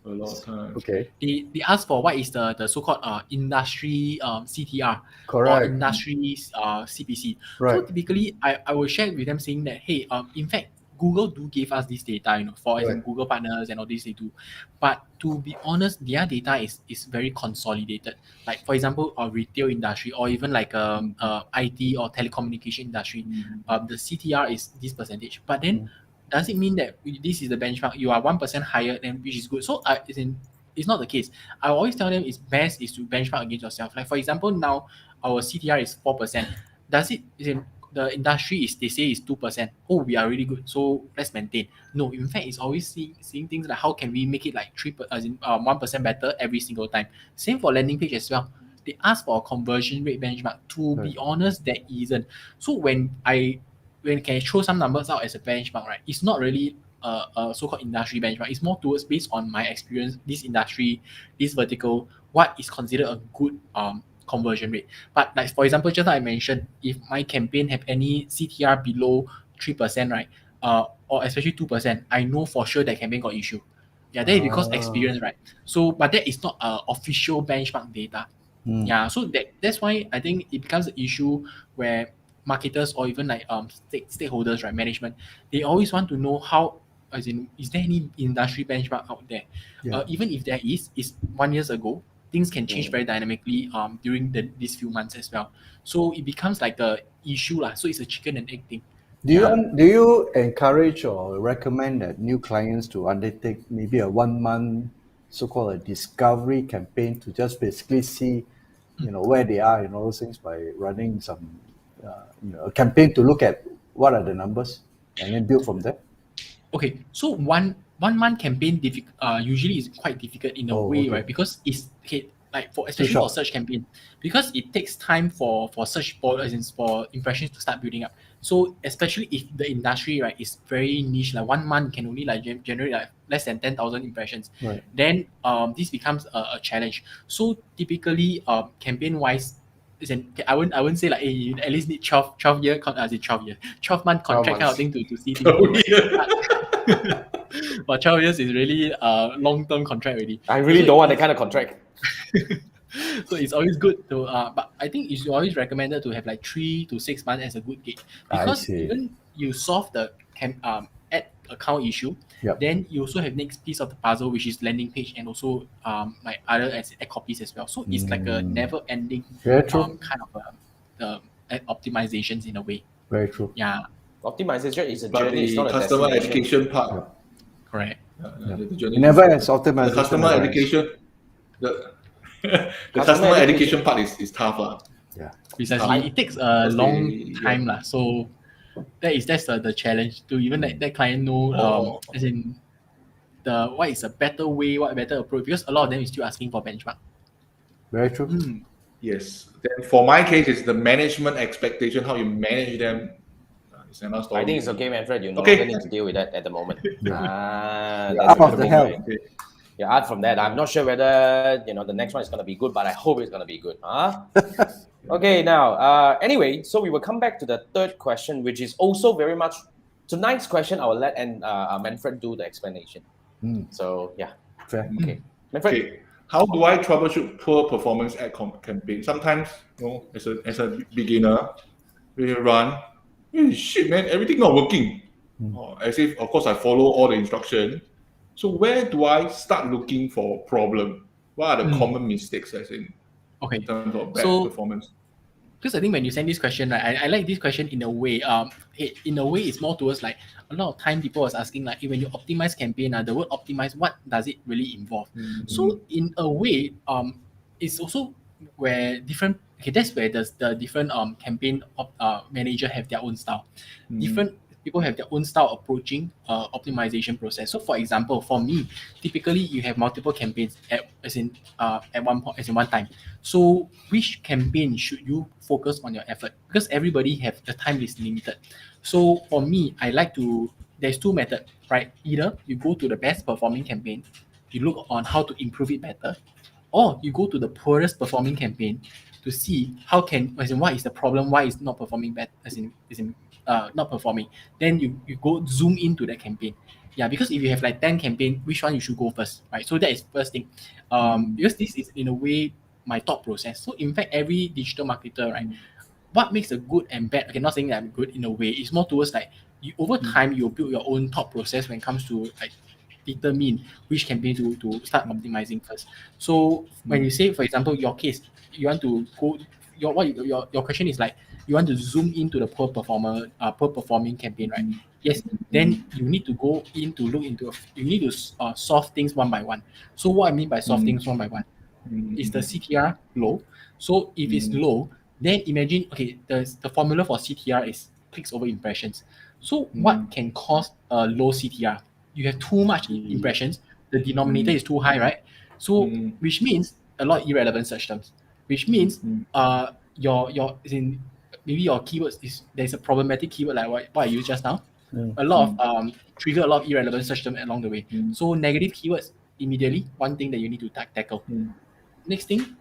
A lot of times. Okay. They ask for what is the so-called industry CTR. Correct. Or industry CPC. Right. So typically, I will share with them saying that, hey, in fact, Google do give us this data, for example, Google Partners and all this they do. But to be honest, their data is very consolidated. Like, for example, retail industry or even like IT or telecommunication industry, the CTR is this percentage. But then, does it mean that this is the benchmark? You are 1% higher, then which is good. So it's not the case. I always tell them it's best is to benchmark against yourself. Like, for example, now our CTR is 4%. Does it the industry they say is 2%? Oh, we are really good, so let's maintain. No, in fact, it's always seeing things like how can we make it like 1% better every single time. Same for landing page as well. They ask for a conversion rate benchmark. To be honest, that isn't. So when can I throw some numbers out as a benchmark, right? It's not really a so-called industry benchmark. It's more towards based on my experience, this industry, this vertical, what is considered a good conversion rate. But like, for example, just like I mentioned, if my campaign have any CTR below 3%, right, or especially 2%, I know for sure that campaign got issue. Yeah, that is because experience, right? So, but that is not official benchmark data. Yeah, so that's why I think it becomes an issue where marketers or even like stakeholders, right, management, they always want to know how, as in, is there any industry benchmark out there? Even if there is 1 year ago, things can change very dynamically during these few months as well. So it becomes like a issue lah. So it's a chicken and egg thing. Do you encourage or recommend that new clients to undertake maybe a 1 month so-called a discovery campaign to just basically see, where they are and all those things by running some, a campaign to look at what are the numbers and then build from there? Okay, so one month campaign usually is quite difficult in a way, right? Because it's like especially for search campaign, because it takes time for search for impressions to start building up. So especially if the industry, right, is very niche, like 1 month can only like generate like less than 10,000 impressions, then this becomes a challenge. So typically, campaign wise, I wouldn't say like, hey, you at least need 12 month contract kind of thing to see things. But 12 years is really a long-term contract already. I really don't want that kind of contract. So it's always good to, but I think it's always recommended to have like 3 to 6 months as a good gauge, because even you solve the ad account issue, then you also have next piece of the puzzle, which is landing page and also like other ad copies as well. So it's like a never-ending kind of optimizations in a way. Very true. Yeah. Optimization is a but journey. It's not a customer destination. education part. Correct. The journey. Never ends optimization. The customer education. The customer education part is tough. Yeah. Precisely. It takes a long time. So that's the challenge to even let that client know as in what is a better way, what a better approach, because a lot of them is still asking for benchmark. Very true. Yes. Then for my case, it's the management expectation, how you manage them. It's another story. I think it's okay, Manfred. You no longer need to deal with that at the moment. Out of the hell. Yeah, out from that. I'm not sure whether the next one is going to be good, but I hope it's going to be good. Okay, now, anyway, so we will come back to the third question, which is also very much tonight's question. I will let Manfred do the explanation. So, yeah. Fair. Okay. Manfred. Okay. How do I troubleshoot poor performance ad campaign? Sometimes, as a beginner, we run, shit, man, everything not working. As if, of course, I follow all the instruction. So where do I start looking for problem? What are the common mistakes, in terms of bad performance? because I think when you send this question, right, I like this question in a way. In a way, it's more towards like a lot of time people was asking like, when you optimize campaign, the word optimize, what does it really involve? So in a way, it's also where different. Okay, that's where the different campaign manager have their own style. Different people have their own style approaching optimization process. So for example, for me, typically you have multiple campaigns at one point, as in one time. So which campaign should you focus on your effort? Because everybody have the time is limited. So for me, I like to there's two methods, right? Either you go to the best performing campaign, you look on how to improve it better, or you go to the poorest performing campaign to see how can, as in what is the problem, why is not performing bad, as in not performing. Then you go zoom into that campaign. Yeah, because if you have like 10 campaign, which one you should go first, right? So that is first thing. Because this is in a way my thought process. So in fact, every digital marketer, right, what makes a good and bad, okay, not saying that I'm good in a way, it's more towards like you over time you build your own thought process when it comes to like determine which campaign to start optimizing first. So when you say, for example, your case, you want to go your question is like you want to zoom into the poor performing campaign, right? Yes, then you need to go in to look into you need to solve things one by one. So what I mean by solve things one by one is the CTR low. So if it's low, then imagine, okay, the formula for CTR is clicks over impressions. So what can cause a low CTR? You have too much impressions, the denominator is too high, right? So which means a lot of irrelevant search terms, which means your in maybe your keywords is there's a problematic keyword like what I used just now. A lot of trigger a lot of irrelevant search terms along the way. So negative keywords immediately one thing that you need to tackle. Next thing,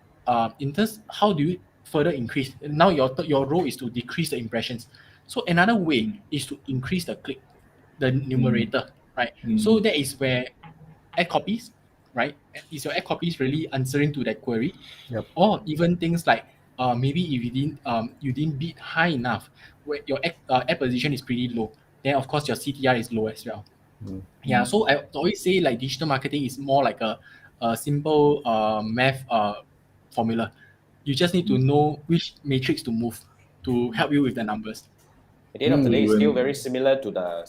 in terms how do you further increase? Now your role is to decrease the impressions. So another way is to increase the click, the numerator, right? So that is where ad copies, right? Is your ad copies really answering to that query? Yep. Or even things like maybe if you didn't bid high enough, where your ad position is pretty low, then of course your CTR is low as well. Yeah, so I always say like digital marketing is more like a simple math formula. You just need to know which matrix to move to help you with the numbers. At the end of the day, it's still very similar to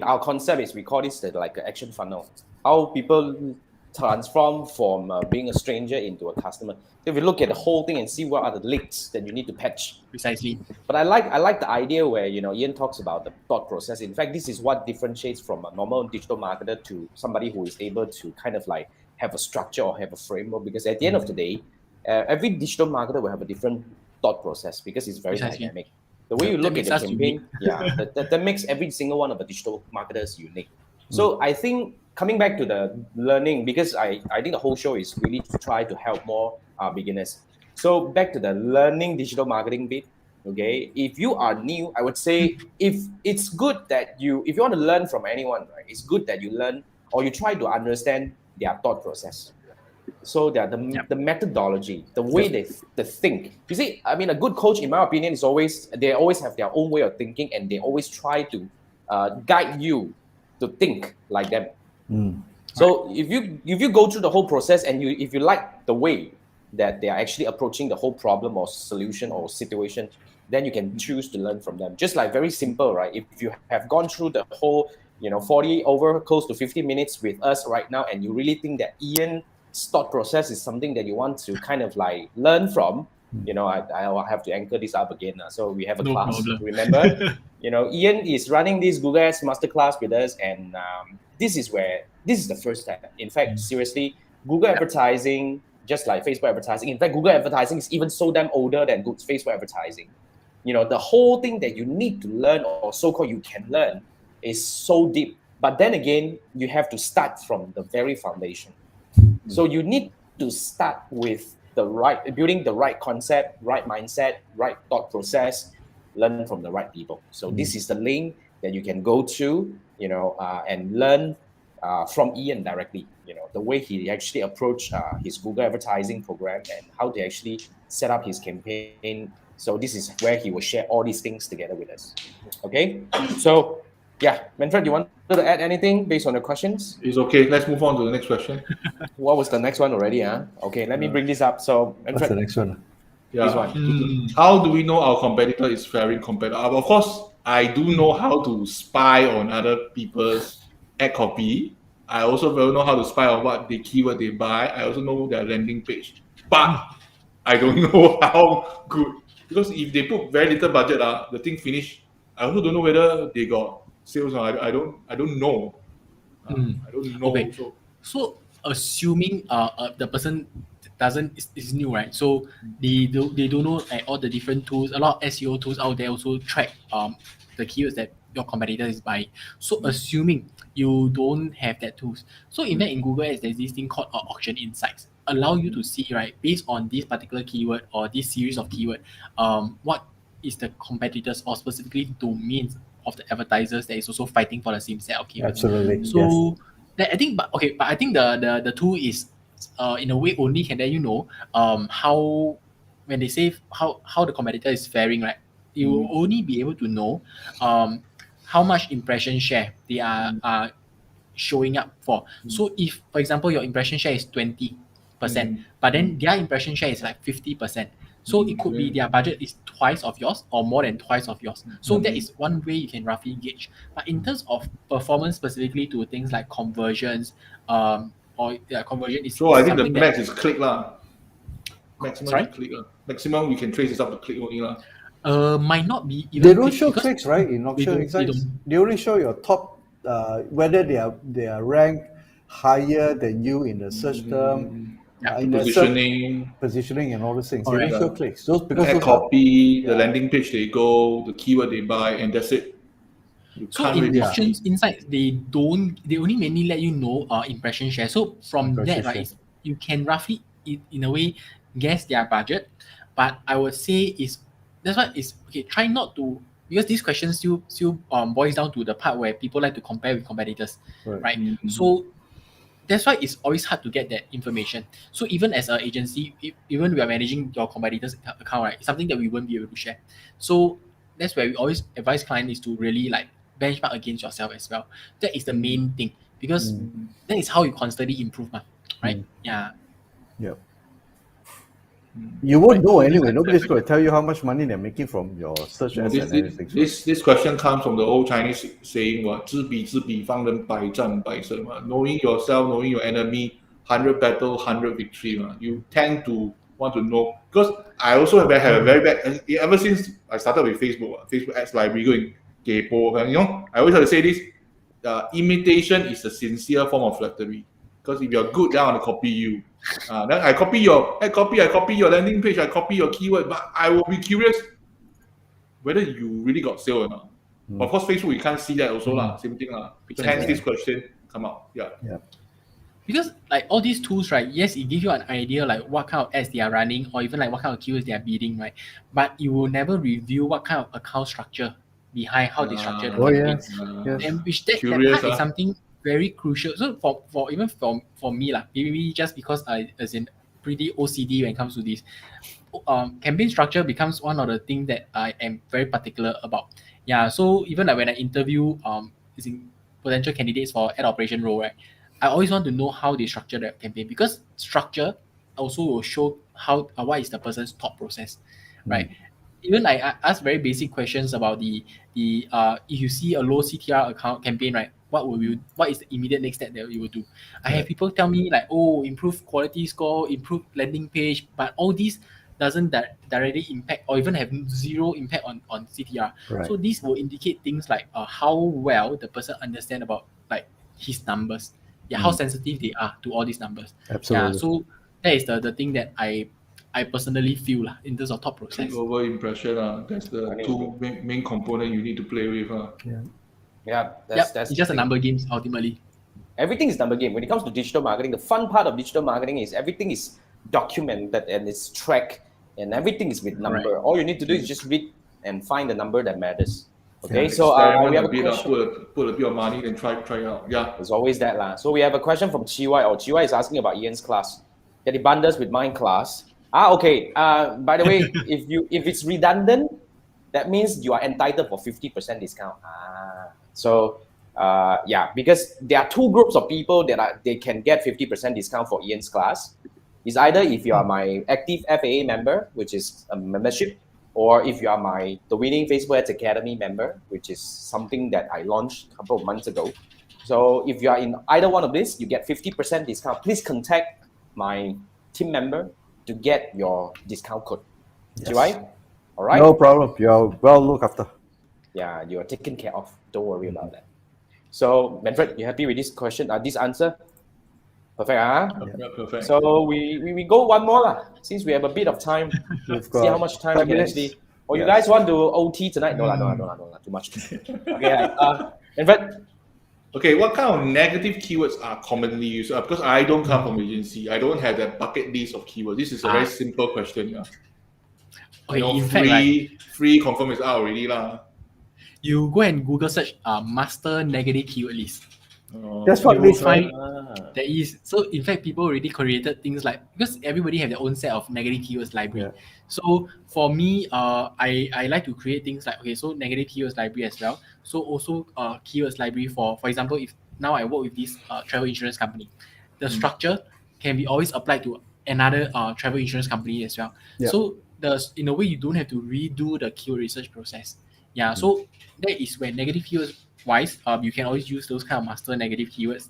our concept is we call this like an action funnel. How people transform from being a stranger into a customer. If you look at the whole thing and see what are the leaks that you need to patch. Precisely. But I like the idea where Ian talks about the thought process. In fact, this is what differentiates from a normal digital marketer to somebody who is able to kind of like have a structure or have a framework. Because at the end of the day, every digital marketer will have a different thought process because it's very dynamic. The way you look at the campaign, that makes every single one of the digital marketers unique. So I think coming back to the learning, because I think the whole show is really to try to help more beginners. So back to the learning digital marketing bit. Okay, if you are new, I would say if it's good that if you want to learn from anyone, right, it's good that you learn or you try to understand their thought process. So the methodology, the way they think. You see, I mean, a good coach, in my opinion, they always have their own way of thinking, and they always try to guide you to think like them. So if you go through the whole process and if you like the way that they are actually approaching the whole problem or solution or situation, then you can choose to learn from them. Just like very simple, right? If you have gone through the whole 40 over close to 50 minutes with us right now, and you really think that Ian's thought process is something that you want to kind of like learn from, I'll have to anchor this up again. So we have a class. Problem. Remember, Ian is running this Google Ads masterclass with us, and this is the first step. In fact, seriously, Google advertising, just like Facebook advertising. In fact, Google advertising is even so damn older than Facebook advertising. The whole thing that you need to learn, or so-called you can learn, is so deep. But then again, you have to start from the very foundation. So you need to start with building the right concept, right mindset, right thought process, learn from the right people. So this is the link that you can go to, and learn from Ian directly. The way he actually approached his Google advertising program and how to actually set up his campaign. So this is where he will share all these things together with us. Okay, so yeah, Manfred, you want to add anything based on the questions? It's okay. Let's move on to the next question. What was the next one already? Okay, let me bring this up. So, what's the next one? Yeah. This one. How do we know our competitor is faring compared? Of course, I do know how to spy on other people's ad copy. I also will know how to spy on what the keyword they buy. I also know their landing page, but I don't know how good, because if they put very little budget, the thing finish. I also don't know whether they got sales. I don't know. I don't know. Okay. So assuming the person is new, right? So they don't know all the different tools. A lot of SEO tools out there also track the keywords that your competitor is buying. So assuming you don't have that tools, so in fact in Google Ads there's this thing called auction insights, allow you to see, right, based on this particular keyword or this series of keyword, what is the competitors or specifically domains of the advertisers that is also fighting for the same set of keywords. Absolutely. So I think, but I think the tool is in a way only can let you know how, when they say how the competitor is faring, right? You will only be able to know how much impression share they are showing up for. So if, for example, your impression share is 20%, but then their impression share is like 50%. So it could be their budget is twice of yours or more than twice of yours. So that is one way you can roughly gauge. But in terms of performance specifically to things like conversions, conversion is So I think the something max is click lah. Maximum Sorry? is click lah. Maximum we can trace is up to click only lah. Might not be even. They don't click show because clicks, right? In auction they insights, don't. they only show your top, whether they are ranked higher than you in the search term, in the positioning and all those things. They don't show clicks. Those because ad those copy, the landing page they go, the keyword they buy, and that's it. So in auctions insights, they only mainly let you know impression share. So from that, right, you can roughly in a way guess their budget. But I would say that's why it's okay. Try not to, because these questions still boils down to the part where people like to compare with competitors, right? So that's why it's always hard to get that information. So even as an agency, even we are managing your competitors' account, right, it's something that we won't be able to share. So that's where we always advise clients is to really like benchmark against yourself as well. That is the main thing, because that is how you constantly improve, right? Yeah. Yep. You won't know anyway. Nobody's going to tell you how much money they're making from your search ads and everything. This question comes from the old Chinese saying, "What 知彼知彼，方能百战百胜." Knowing yourself, knowing your enemy, 100 battle, 100 victory. You tend to want to know, because I also have a very bad, ever since I started with Facebook ads library going kaypoh, I always have to say this: imitation is a sincere form of flattery. Because if you're good, then I want to copy you. Then I copy your landing page, I copy your keyword, but I will be curious whether you really got sale or not. Of course, Facebook, we can't see that also lah. Same thing lah. So hence this question come out. Yeah. Because like all these tools, right? Yes, it gives you an idea like what kind of ads they are running, or even like what kind of keywords they are bidding, right? But you will never review what kind of account structure behind how they structure the campaigns. And which that part is something very crucial. So for even for me lah, maybe just because I as in pretty OCD when it comes to this, campaign structure becomes one of the things that I am very particular about. Yeah. So even like when I interview potential candidates for ad operation role, right, I always want to know how they structure their campaign, because structure also will show how what is the person's thought process, right? Even I ask very basic questions about the if you see a low CTR account campaign, right, what is the immediate next step that you will do? I have people tell me like, oh, improve quality score, improve landing page, but all these doesn't directly impact or even have zero impact on CTR. So this will indicate things like how well the person understand about like his numbers, how sensitive they are to all these numbers. Absolutely. So that is the thing that I personally feel in terms of thought process. Click over impression, that's the two main component you need to play with. That's it's just a number games ultimately. Everything is number game. When it comes to digital marketing, the fun part of digital marketing is everything is documented and it's tracked, and everything is with number. All you need to do is just read and find the number that matters. Okay, so we have a question. Put a bit of money and try out. Yeah, there's always that lah. So we have a question from Chiwai. Chiwai is asking about Ian's class. That it bundles with mine class. Okay. By the way, if it's redundant, that means you are entitled for 50% discount. So because there are two groups of people that they can get 50% discount for Ian's class. Is either if you are my active FAA member, which is a membership, or if you are the Winning Facebook Ads Academy member, which is something that I launched a couple of months ago. So if you are in either one of these, you get 50% discount. Please contact my team member to get your discount code. Yes. GY? All right? No problem. You're well looked after. Yeah, you're taken care of. Don't worry about that. So, Manfred, you happy with this question? This answer? Perfect, huh? Yeah, perfect. So we go one more lah. Since we have a bit of time, see how much time we can actually. Oh, you guys want to OT tonight? No lah, too much. Okay, Manfred. Okay, what kind of negative keywords are commonly used? Because I don't come from agency, I don't have that bucket list of keywords. This is a very simple question. Yeah. Okay, in free, fact, free confirm is out already lah. You go and Google search master negative keyword list. That's what you will find there is. So in fact, people already created things like, because everybody have their own set of negative keywords library. Yeah. So for me, I like to create things like, okay, so negative keywords library as well. So also keywords library for example, if now I work with this travel insurance company, the structure can be always applied to another travel insurance company as well. Yeah. So in a way, you don't have to redo the keyword research process. Yeah. So that is where negative keywords wise, you can always use those kind of master negative keywords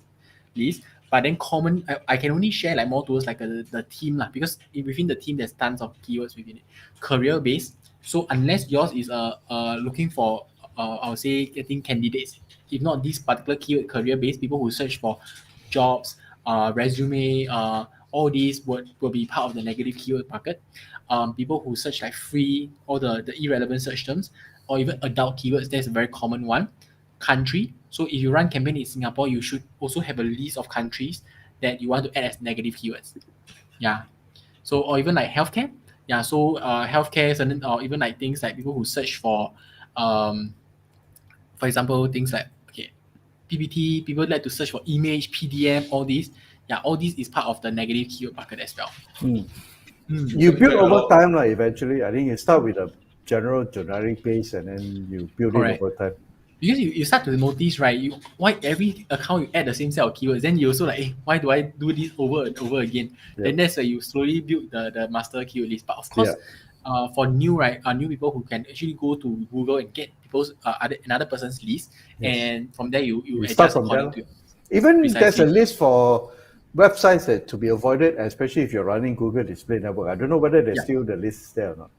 list. But then common, I can only share like more towards like the team lah, because within the team there's tons of keywords within it. Career based. So unless yours is looking for I would say getting candidates, if not this particular keyword career based, people who search for jobs, resume, all these will be part of the negative keyword bucket. People who search like free, all the irrelevant search terms, or even adult keywords, that's a very common one. Country. So if you run campaign in Singapore, you should also have a list of countries that you want to add as negative keywords. Yeah. So or even like healthcare. Yeah. So healthcare, and or even like things like people who search for example, things like PPT. People like to search for image, PDM, all these. Yeah, all these is part of the negative keyword bucket as well. You build over time, eventually. I think you start with a generic base, and then you build it over time. Because you start to notice, right? Why every account you add the same set of keywords, then you also like, hey, why do I do this over and over again? Yeah. Then that's where you slowly build the master keyword list. But of course, for new people who can actually go to Google and get people's another person's list, and from there you start adjust from according there. to Even precisely. there's a list for websites that to be avoided, especially if you're running Google Display Network. I don't know whether there's still the list there or not.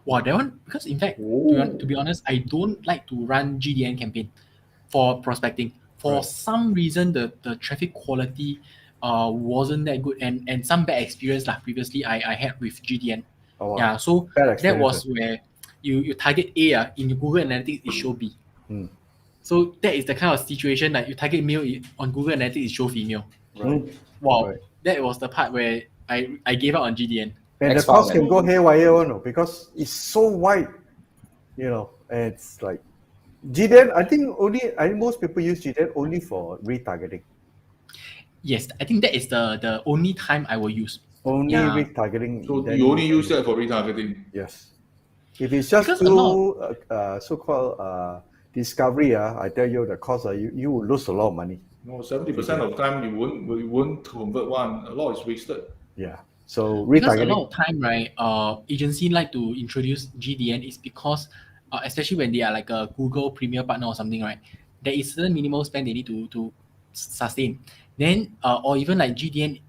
Wow, that one, because in fact, to be honest, I don't like to run GDN campaign for prospecting. For some reason, the traffic quality wasn't that good, and some bad experience previously I had with GDN. Oh, wow. Yeah, so that was where you target A, in Google Analytics it show B. So that is the kind of situation that you target male on Google Analytics it show female. Wow, that was the part where I gave up on GDN. And the cost can go haywire, because it's so wide, and it's like GDN. I think most people use GDN only for retargeting. Yes, I think that is the only time I will use. Only retargeting. So you only use that for retargeting? Yes. If it's just so-called discovery, I tell you the cost, you will lose a lot of money. No, 70% of the time you won't convert one. A lot is wasted. Yeah. So because a lot of time, right, agency like to introduce GDN is because, especially when they are like a Google Premier partner or something, right, there is certain minimal spend they need to sustain. Then, or even like GDN,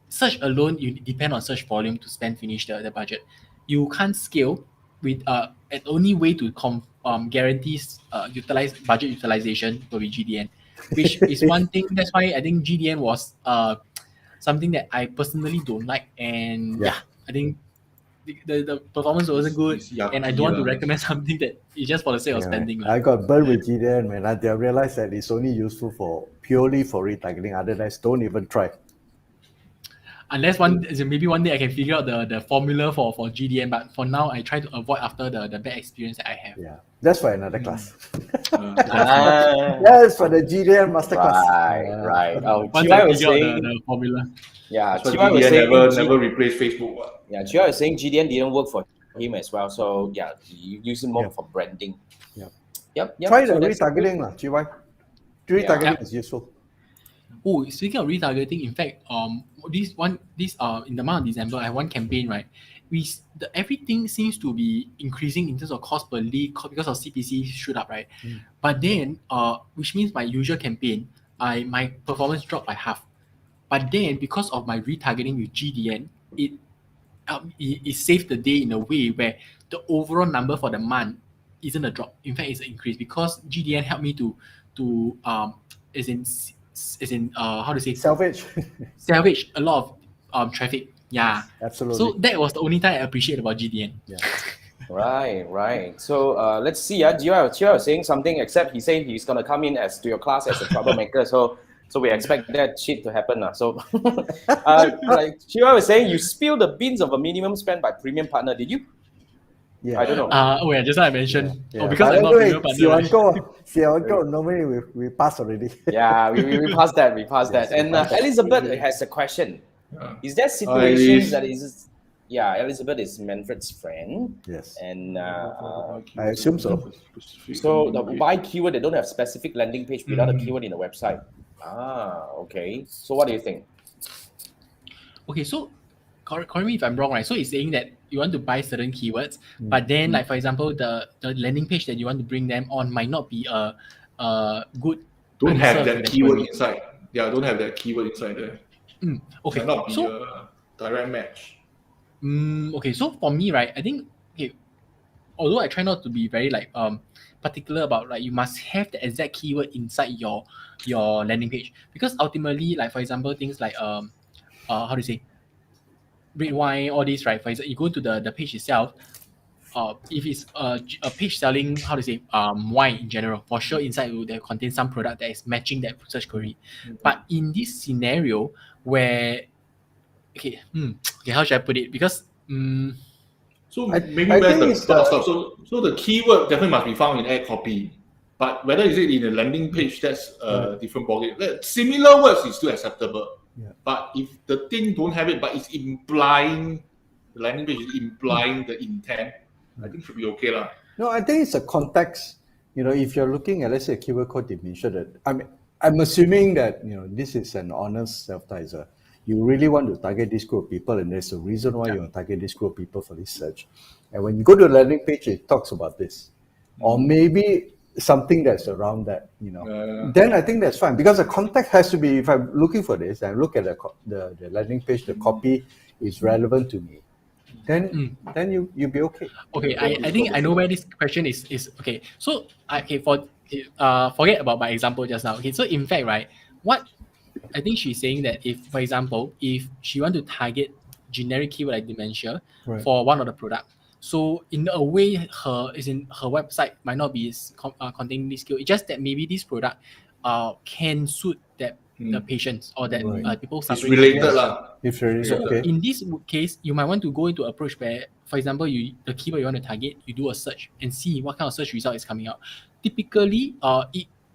search alone, you depend on search volume to finish the budget. You can't scale with an only way to guarantees budget utilization will be GDN, which is one thing. That's why I think GDN was something that I personally don't like, and I think the performance wasn't good, and I don't want to recommend something that is just for the sake of spending. I got burned with GDN, man. I realized that it's only useful purely for retargeting. Otherwise, don't even try. Unless maybe one day I can figure out the formula for GDN, but for now I try to avoid after the bad experience that I have. Yeah, that's for another class. Yes, for the GDN masterclass. Right. Chiwai was saying the formula. Yeah, Chiwai was saying never replace Facebook. Yeah, Chiwai was saying GDN didn't work for him as well. So yeah, he used it more for branding. Yep. Try the retargeting, Chiwai. Retargeting is useful. Oh, speaking of retargeting, in fact, in the month of December, I have one campaign, right? Everything seems to be increasing in terms of cost per lead because of CPC shoot up, right? But then, which means my usual campaign, my performance dropped by half. But then, because of my retargeting with GDN, it saved the day in a way where the overall number for the month isn't a drop. In fact, it's an increase because GDN helped me to as in how to say Salvage. salvage a lot of traffic. Yeah. Absolutely. So that was the only time I appreciate about GDN. Yeah. Right. So let's see. Gio was saying something, except he said he's gonna come in to your class as a troublemaker. So we expect that shit to happen. So like Gio was saying, you spill the beans of a minimum spend by premium partner. Did you? Yeah. I don't know. Just now I mentioned. Yeah. Oh, because But I'm not anyway, premium partner. Xiao normally we pass already. Yeah, we passed that. We passed Yes, that. And Elizabeth has a question. Is there situations that is? Yeah, Elizabeth is Manfred's friend. Yes. And I assume so. So why keyword? They don't have specific landing page without a keyword in the website. Okay. So what do you think? Okay, so correct me if I'm wrong, right? So it's saying that you want to buy certain keywords, but then, like for example, the landing page that you want to bring them on might not be a good. Don't have answer to that that keyword query. inside. Yeah, don't have that keyword inside there. Okay, Might not be so a direct match. okay, so for me, right, I think although I try not to be very particular about you must have the exact keyword inside your landing page, because ultimately, like for example, things like how to say red wine, all these, right? For example, you go to the page itself. If it's a page selling, how to say, wine in general, for sure inside will there contain some product that is matching that search query. But in this scenario where how should I put it? Because So I maybe think where's the it's stop. So the keyword definitely must be found in ad copy. But whether is it in a landing page, that's a different ballgame. Similar words is still acceptable. Yeah. But if the thing don't have it, but it's implying, the landing page is implying the intent, I think should be okay lah. No, I think it's a context. If you're looking at, let's say, a keyword code definition, that I'm assuming that this is an honest self-tizer. You really want to target this group of people, and there's a reason why you want to target this group of people for this search. And when you go to the landing page, it talks about this, or maybe something that's around that. Then I think that's fine, because the context has to be. If I'm looking for this, and look at the landing page, the copy is relevant to me. Then you'll be okay. Okay, I think I know where this question is okay. So forget about my example just now. Okay, so in fact, right, what I think she's saying that if, for example, if she want to target generic keyword like dementia for one of the product, so in a way her website might not be containing this keyword. It's just that maybe this product can suit that the patients or that people suffering. It's related lah. It's really So okay. in this case, you might want to go into approach where, for example, the keyword you want to target, you do a search and see what kind of search result is coming out. Typically,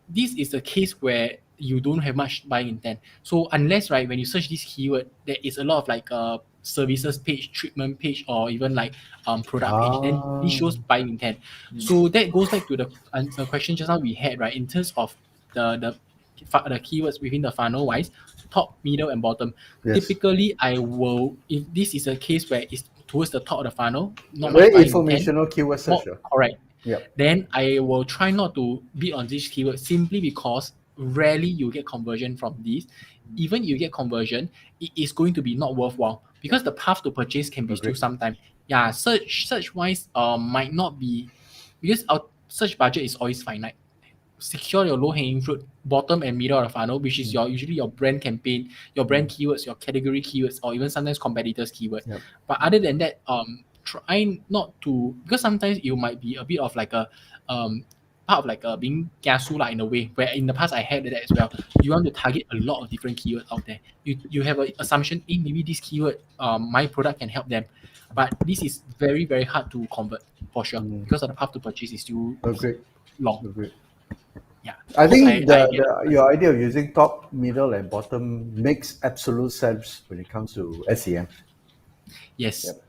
this is a case where you don't have much buying intent. So unless, right, when you search this keyword, there is a lot of services page, treatment page, or even product page, then this shows buying intent. So that goes back to the question just now we had, right, in terms of the keywords within the funnel wise, top, middle, and bottom. Yes. Typically, I will, if this is a case where it's towards the top of the funnel, not very much buying informational intent, keyword search. correct. Yep. Then I will try not to bid on this keyword simply because rarely you get conversion from this. Even you get conversion, it is going to be not worthwhile because the path to purchase can be still sometime. Yeah, search wise might not be, because our search budget is always finite. Secure your low-hanging fruit, bottom and middle of the funnel, which is usually your brand campaign, your brand keywords, your category keywords, or even sometimes competitors' keywords. Yep. But other than that, try not to, because sometimes you might be a bit of part of being kiasu in a way, where in the past I had that as well. You want to target a lot of different keywords out there. You have an assumption, maybe this keyword, my product can help them. But this is very, very hard to convert for sure because of the path to purchase is still long. Agreed. Yeah. I think your idea of using top, middle, and bottom makes absolute sense when it comes to SEM. Yes. Yep.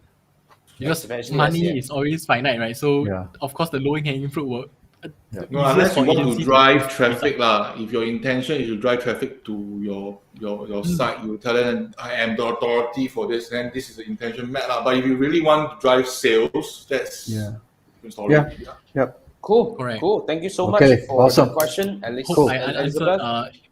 Because money is always finite, right? So of course the low hanging fruit will the No, easiest unless for you want to agency drive to traffic lah. If your intention is to drive traffic to your site, you tell them I am the authority for this, then this is the intention met lah. But if you really want to drive sales, that's a different story. Cool. Correct. Cool. Thank you so Okay, much for awesome. the question, Alice. Hope I answered Elizabeth.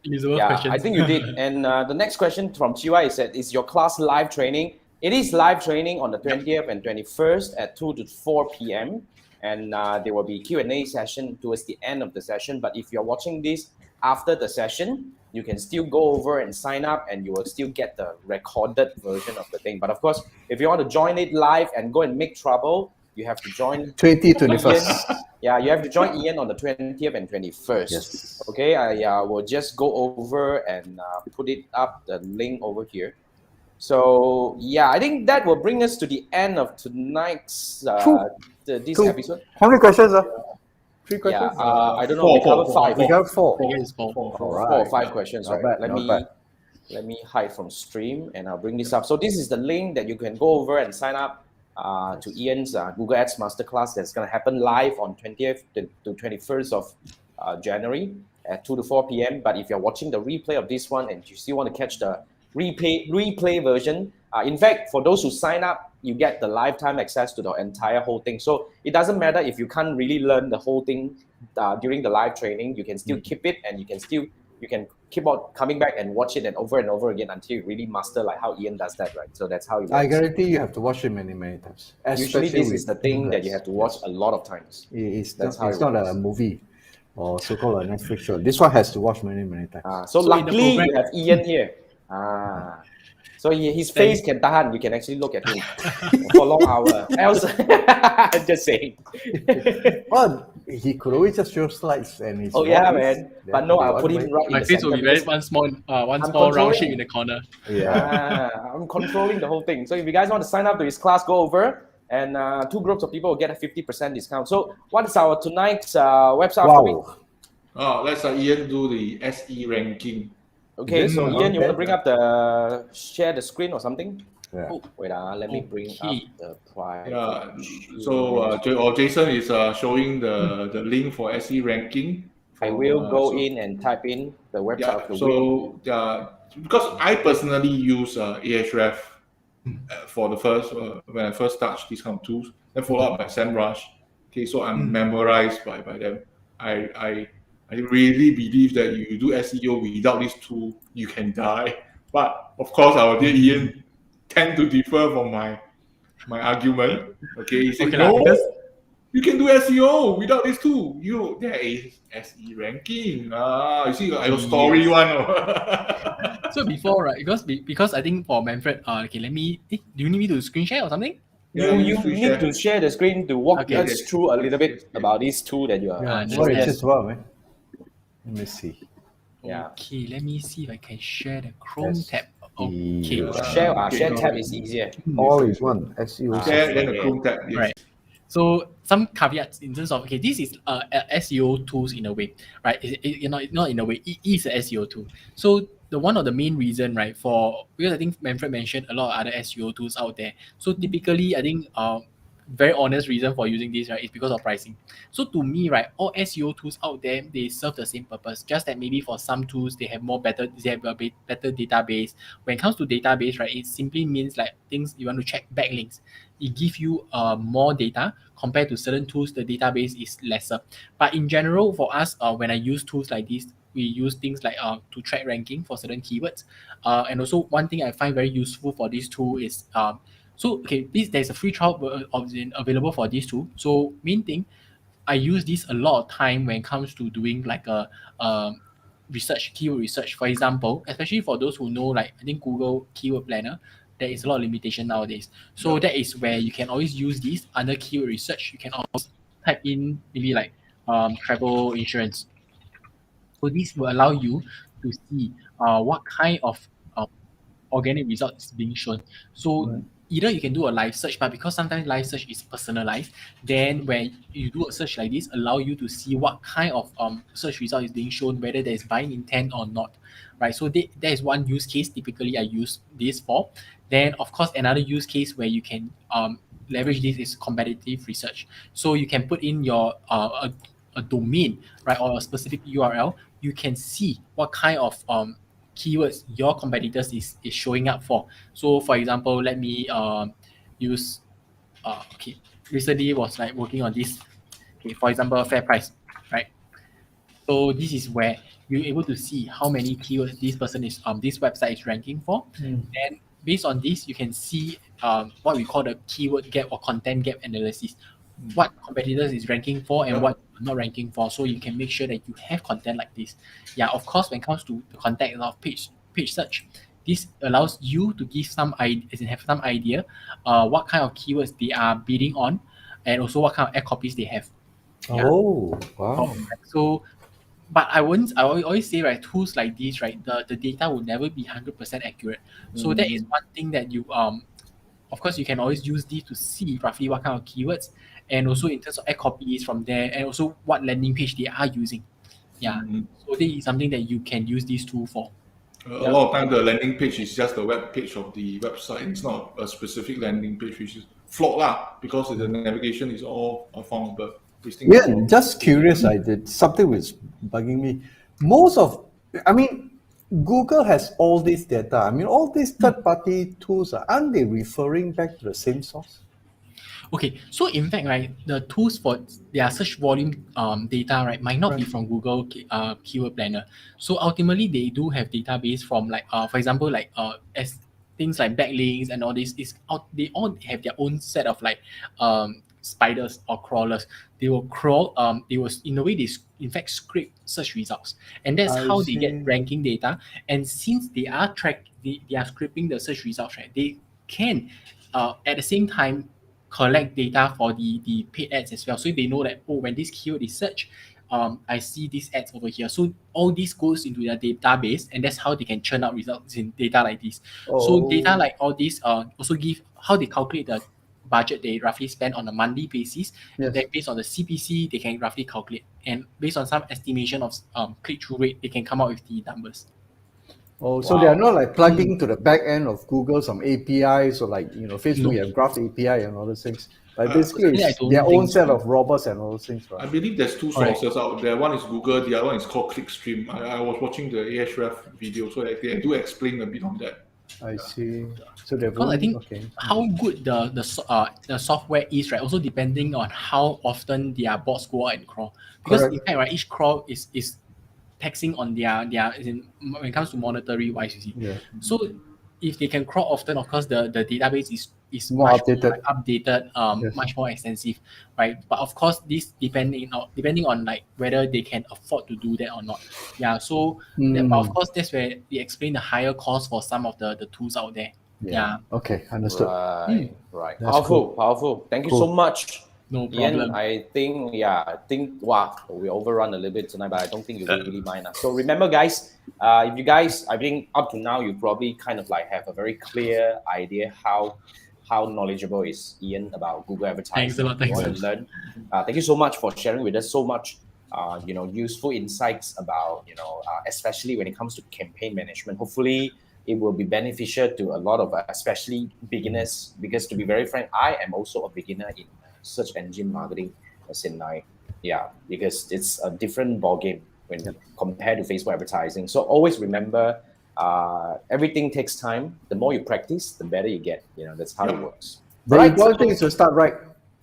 Elizabeth's Yeah, questions. I think you did. And the next question from Chiwa is that is your class live training? It is live training on the 20th and 21st at 2 to 4 p.m. And there will be Q&A session towards the end of the session. But if you're watching this after the session, you can still go over and sign up and you will still get the recorded version of the thing. But of course, if you want to join it live and go and make trouble, you have to join 21st. Yeah, you have to join Ian on the 20th and 21st. Yes. Okay, I will just go over and put it up, the link over here. So yeah, I think that will bring us to the end of tonight's this episode. How many questions? 3 questions? Yeah, I don't know. We covered 5. We got 4. I guess four. All 4 or 5 questions, Not right? bad, not bad. Let me hide from stream and I'll bring this up. So this is the link that you can go over and sign up to Ian's Google Ads Masterclass that's going to happen live on 20th to 21st of January at 2 to 4 p.m. But if you're watching the replay of this one and you still want to catch the replay version, in fact, for those who sign up, you get the lifetime access to the entire whole thing. So it doesn't matter if you can't really learn the whole thing during the live training, you can still keep it and you can keep on coming back and watch it and over again until you really master like how Ian does that, right? So that's how it works. I guarantee you have to watch it many times. Usually this is the thing that you have to watch a lot of times. It's not a movie or so-called a Netflix show. This one has to watch many times. So luckily you have Ian here. So his face can tahan. You can actually look at him for a long hour. Else, I'm just saying. Well, he could always just show slides and his. Oh yeah, man. But no, I'll put him right in My the face center will be very because one small round shape in the corner. Yeah. I'm controlling the whole thing. So if you guys want to sign up to his class, go over and 2 groups of people will get a 50% discount. So what is our tonight's website? Wow. Let's Ian do the SE ranking. Okay, so Ian, you want to bring up share the screen or something? Yeah. Oh, wait, let me bring up the price. Yeah. So Jason is showing the link for SE ranking. I will go in and type in the website of the week. So because I personally use Ahref for the first when I first touched these kind of tools, then followed up by SEMrush. Okay, so I'm memorized by them. I really believe that you do SEO without this tool, you can die. But of course, our dear Ian tend to differ from my argument. Okay, he said, no, you can do SEO without this tool. There is SE ranking. You see, I got story one. So before, right, because I think for Manfred, okay, let me. Do you need me to screen share or something? You need to share the screen to walk us through a little bit about this tool that you are. What is this about, man? Let me see. Yeah. Okay, let me see if I can share the Chrome tab. Okay. Share tab is easier. All is one. SEO. Share then the Chrome tab. Yes. Right. So some caveats in terms of this is SEO tools in a way, right? Not in a way. It is a SEO tool. So the one of the main reason, right, because I think Manfred mentioned a lot of other SEO tools out there. So typically, I think very honest reason for using this, right, is because of pricing. So to me, right, all SEO tools out there, they serve the same purpose. Just that maybe for some tools they have a better database. When it comes to database, right, it simply means like things you want to check backlinks. It gives you more data compared to certain tools. The database is lesser. But in general, for us, when I use tools like this, we use things like to track ranking for certain keywords. And also one thing I find very useful for this tool is there's a free trial available for these two. So main thing, I use this a lot of time when it comes to doing like a keyword research. For example, especially for those who know, like I think Google Keyword Planner, there is a lot of limitation nowadays. So that is where you can always use this under keyword research. You can always type in maybe like travel insurance. So this will allow you to see what kind of organic result is being shown. So either you can do a live search, but because sometimes live search is personalized, then when you do a search like this, allow you to see what kind of search result is being shown, whether there is buying intent or not, right? So there is one use case typically I use this for. Then of course another use case where you can leverage this is competitive research. So you can put in your a domain, right, or a specific URL, you can see what kind of keywords your competitors is showing up for. So for example, let me use okay, recently was like working on this. Okay, for example, fair price, right? So this is where you're able to see how many keywords this website is ranking for. And based on this, you can see what we call the keyword gap or content gap analysis. What competitors is ranking for and what not ranking for. So you can make sure that you have content like this. Yeah, of course, when it comes to the content of page search, this allows you to give have some idea what kind of keywords they are bidding on, and also what kind of ad copies they have. Yeah. Oh, wow. So, but I always say, right, tools like these, right, the data will never be 100% accurate. So that is one thing that you of course you can always use these to see roughly what kind of keywords, and also in terms of ad copies from there, and also what landing page they are using. Yeah. So this is something that you can use these tools for. A lot of time the landing page is just the web page of the website. It's not a specific landing page, which is flawed because the navigation is all found. But yeah, just curious, I did something was bugging me. Google has all this data. I mean, all these third-party tools, aren't they referring back to the same source? Okay, so in fact, right, the tools for their search volume data, right, might not be from Google Keyword Planner. So ultimately, they do have database from for example, as things like backlinks and all this they all have their own set of spiders or crawlers. They will crawl. They will in a way they in fact scrape search results, and that's how they get ranking data. And since they are they are scraping the search results, right, they can at the same time collect data for the paid ads as well. So they know that, when this keyword is searched, I see these ads over here. So all this goes into their database, and that's how they can churn out results in data like this. So data like all this also give how they calculate the budget they roughly spend on a monthly basis. Yes. Then based on the CPC, they can roughly calculate. And based on some estimation of click-through rate, they can come out with the numbers. Oh, so they are not like plugging to the back end of Google some APIs or Facebook, you have Graph API and all those things. But basically, it's their own set of robots and all those things, right? I believe there's two sources out there. One is Google, the other one is called Clickstream. I was watching the Ahrefs video, so they do explain a bit on that. I see. So they've I think how good the software is, right, also depending on how often their bots go out and crawl. Because in fact, right, each crawl is taxing on their when it comes to monetary wise, you see. Yeah. So if they can crawl often, of course the database is More much updated. more updated, much more extensive, right? But of course this depending on whether they can afford to do that or not. Yeah. So but of course that's where they explain the higher cost for some of the tools out there. Yeah. Okay, understood. Right. That's Powerful. Thank you so much. No problem. Ian, I think we overrun a little bit tonight, but I don't think you really mind. So remember, guys, if you guys, I think up to now, you probably kind of have a very clear idea how knowledgeable is Ian about Google advertising. Thanks a lot. Thanks. You want to learn. Thank you so much for sharing with us so much, useful insights about, especially when it comes to campaign management. Hopefully, it will be beneficial to a lot of especially beginners, because to be very frank, I am also a beginner in search engine marketing, because it's a different ballgame when compared to Facebook advertising. So always remember, everything takes time. The more you practice, the better you get. That's how it works. The important thing is to start right.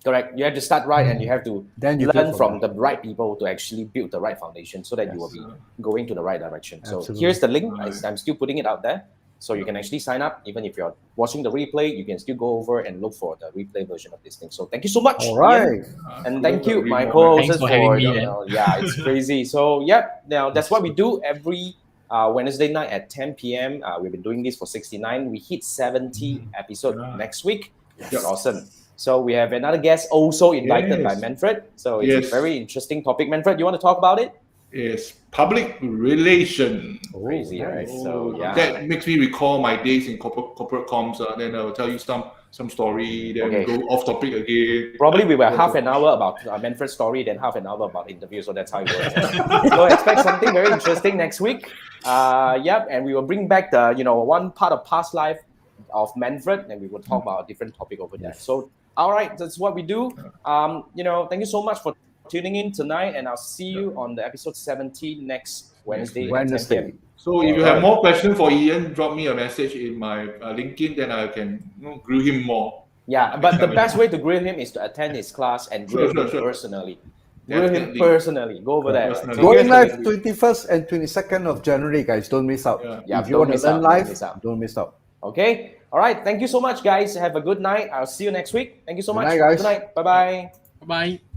Correct. You have to start right, and you have to Then you learn build from the right people to actually build the right foundation, so that you will be going to the right direction. So here's the link. I'm still putting it out there. So you can actually sign up. Even if you're watching the replay, you can still go over and look for the replay version of this thing. So thank you so much. All right. Ian. And thank you, my co-hosts, for having me. It's crazy. So now that's what we do every Wednesday night at 10 p.m. We've been doing this for 69. We hit 70 episode next week. It's awesome. So we have another guest also invited by Manfred. So it's a very interesting topic. Manfred, you want to talk about it? Yes, public relation. Crazy, right? So that makes me recall my days in corporate comms. Then I will tell you some story. Then we go off topic again. Probably we were half an hour about Manfred's story, then half an hour about interview. So that's how it works. So expect something very interesting next week. And we will bring back the one part of past life of Manfred, and we will talk about a different topic over there. So all right, that's what we do. Thank you so much for tuning in tonight, and I'll see you on the episode 17 next Wednesday. Wednesday. At 10 p.m. So if you have more questions for Ian, drop me a message in my LinkedIn, then I can grill him more. Yeah, but the best way to grill him is to attend his class and grill him personally. Grill him personally. Go over there. Personally. Going live 21st and 22nd of January, guys. Don't miss out. Yeah, if you want to learn live, don't miss out. Okay. All right. Thank you so much, guys. Have a good night. I'll see you next week. Thank you so much. Good night, guys. Good night. Bye-bye. Bye-bye.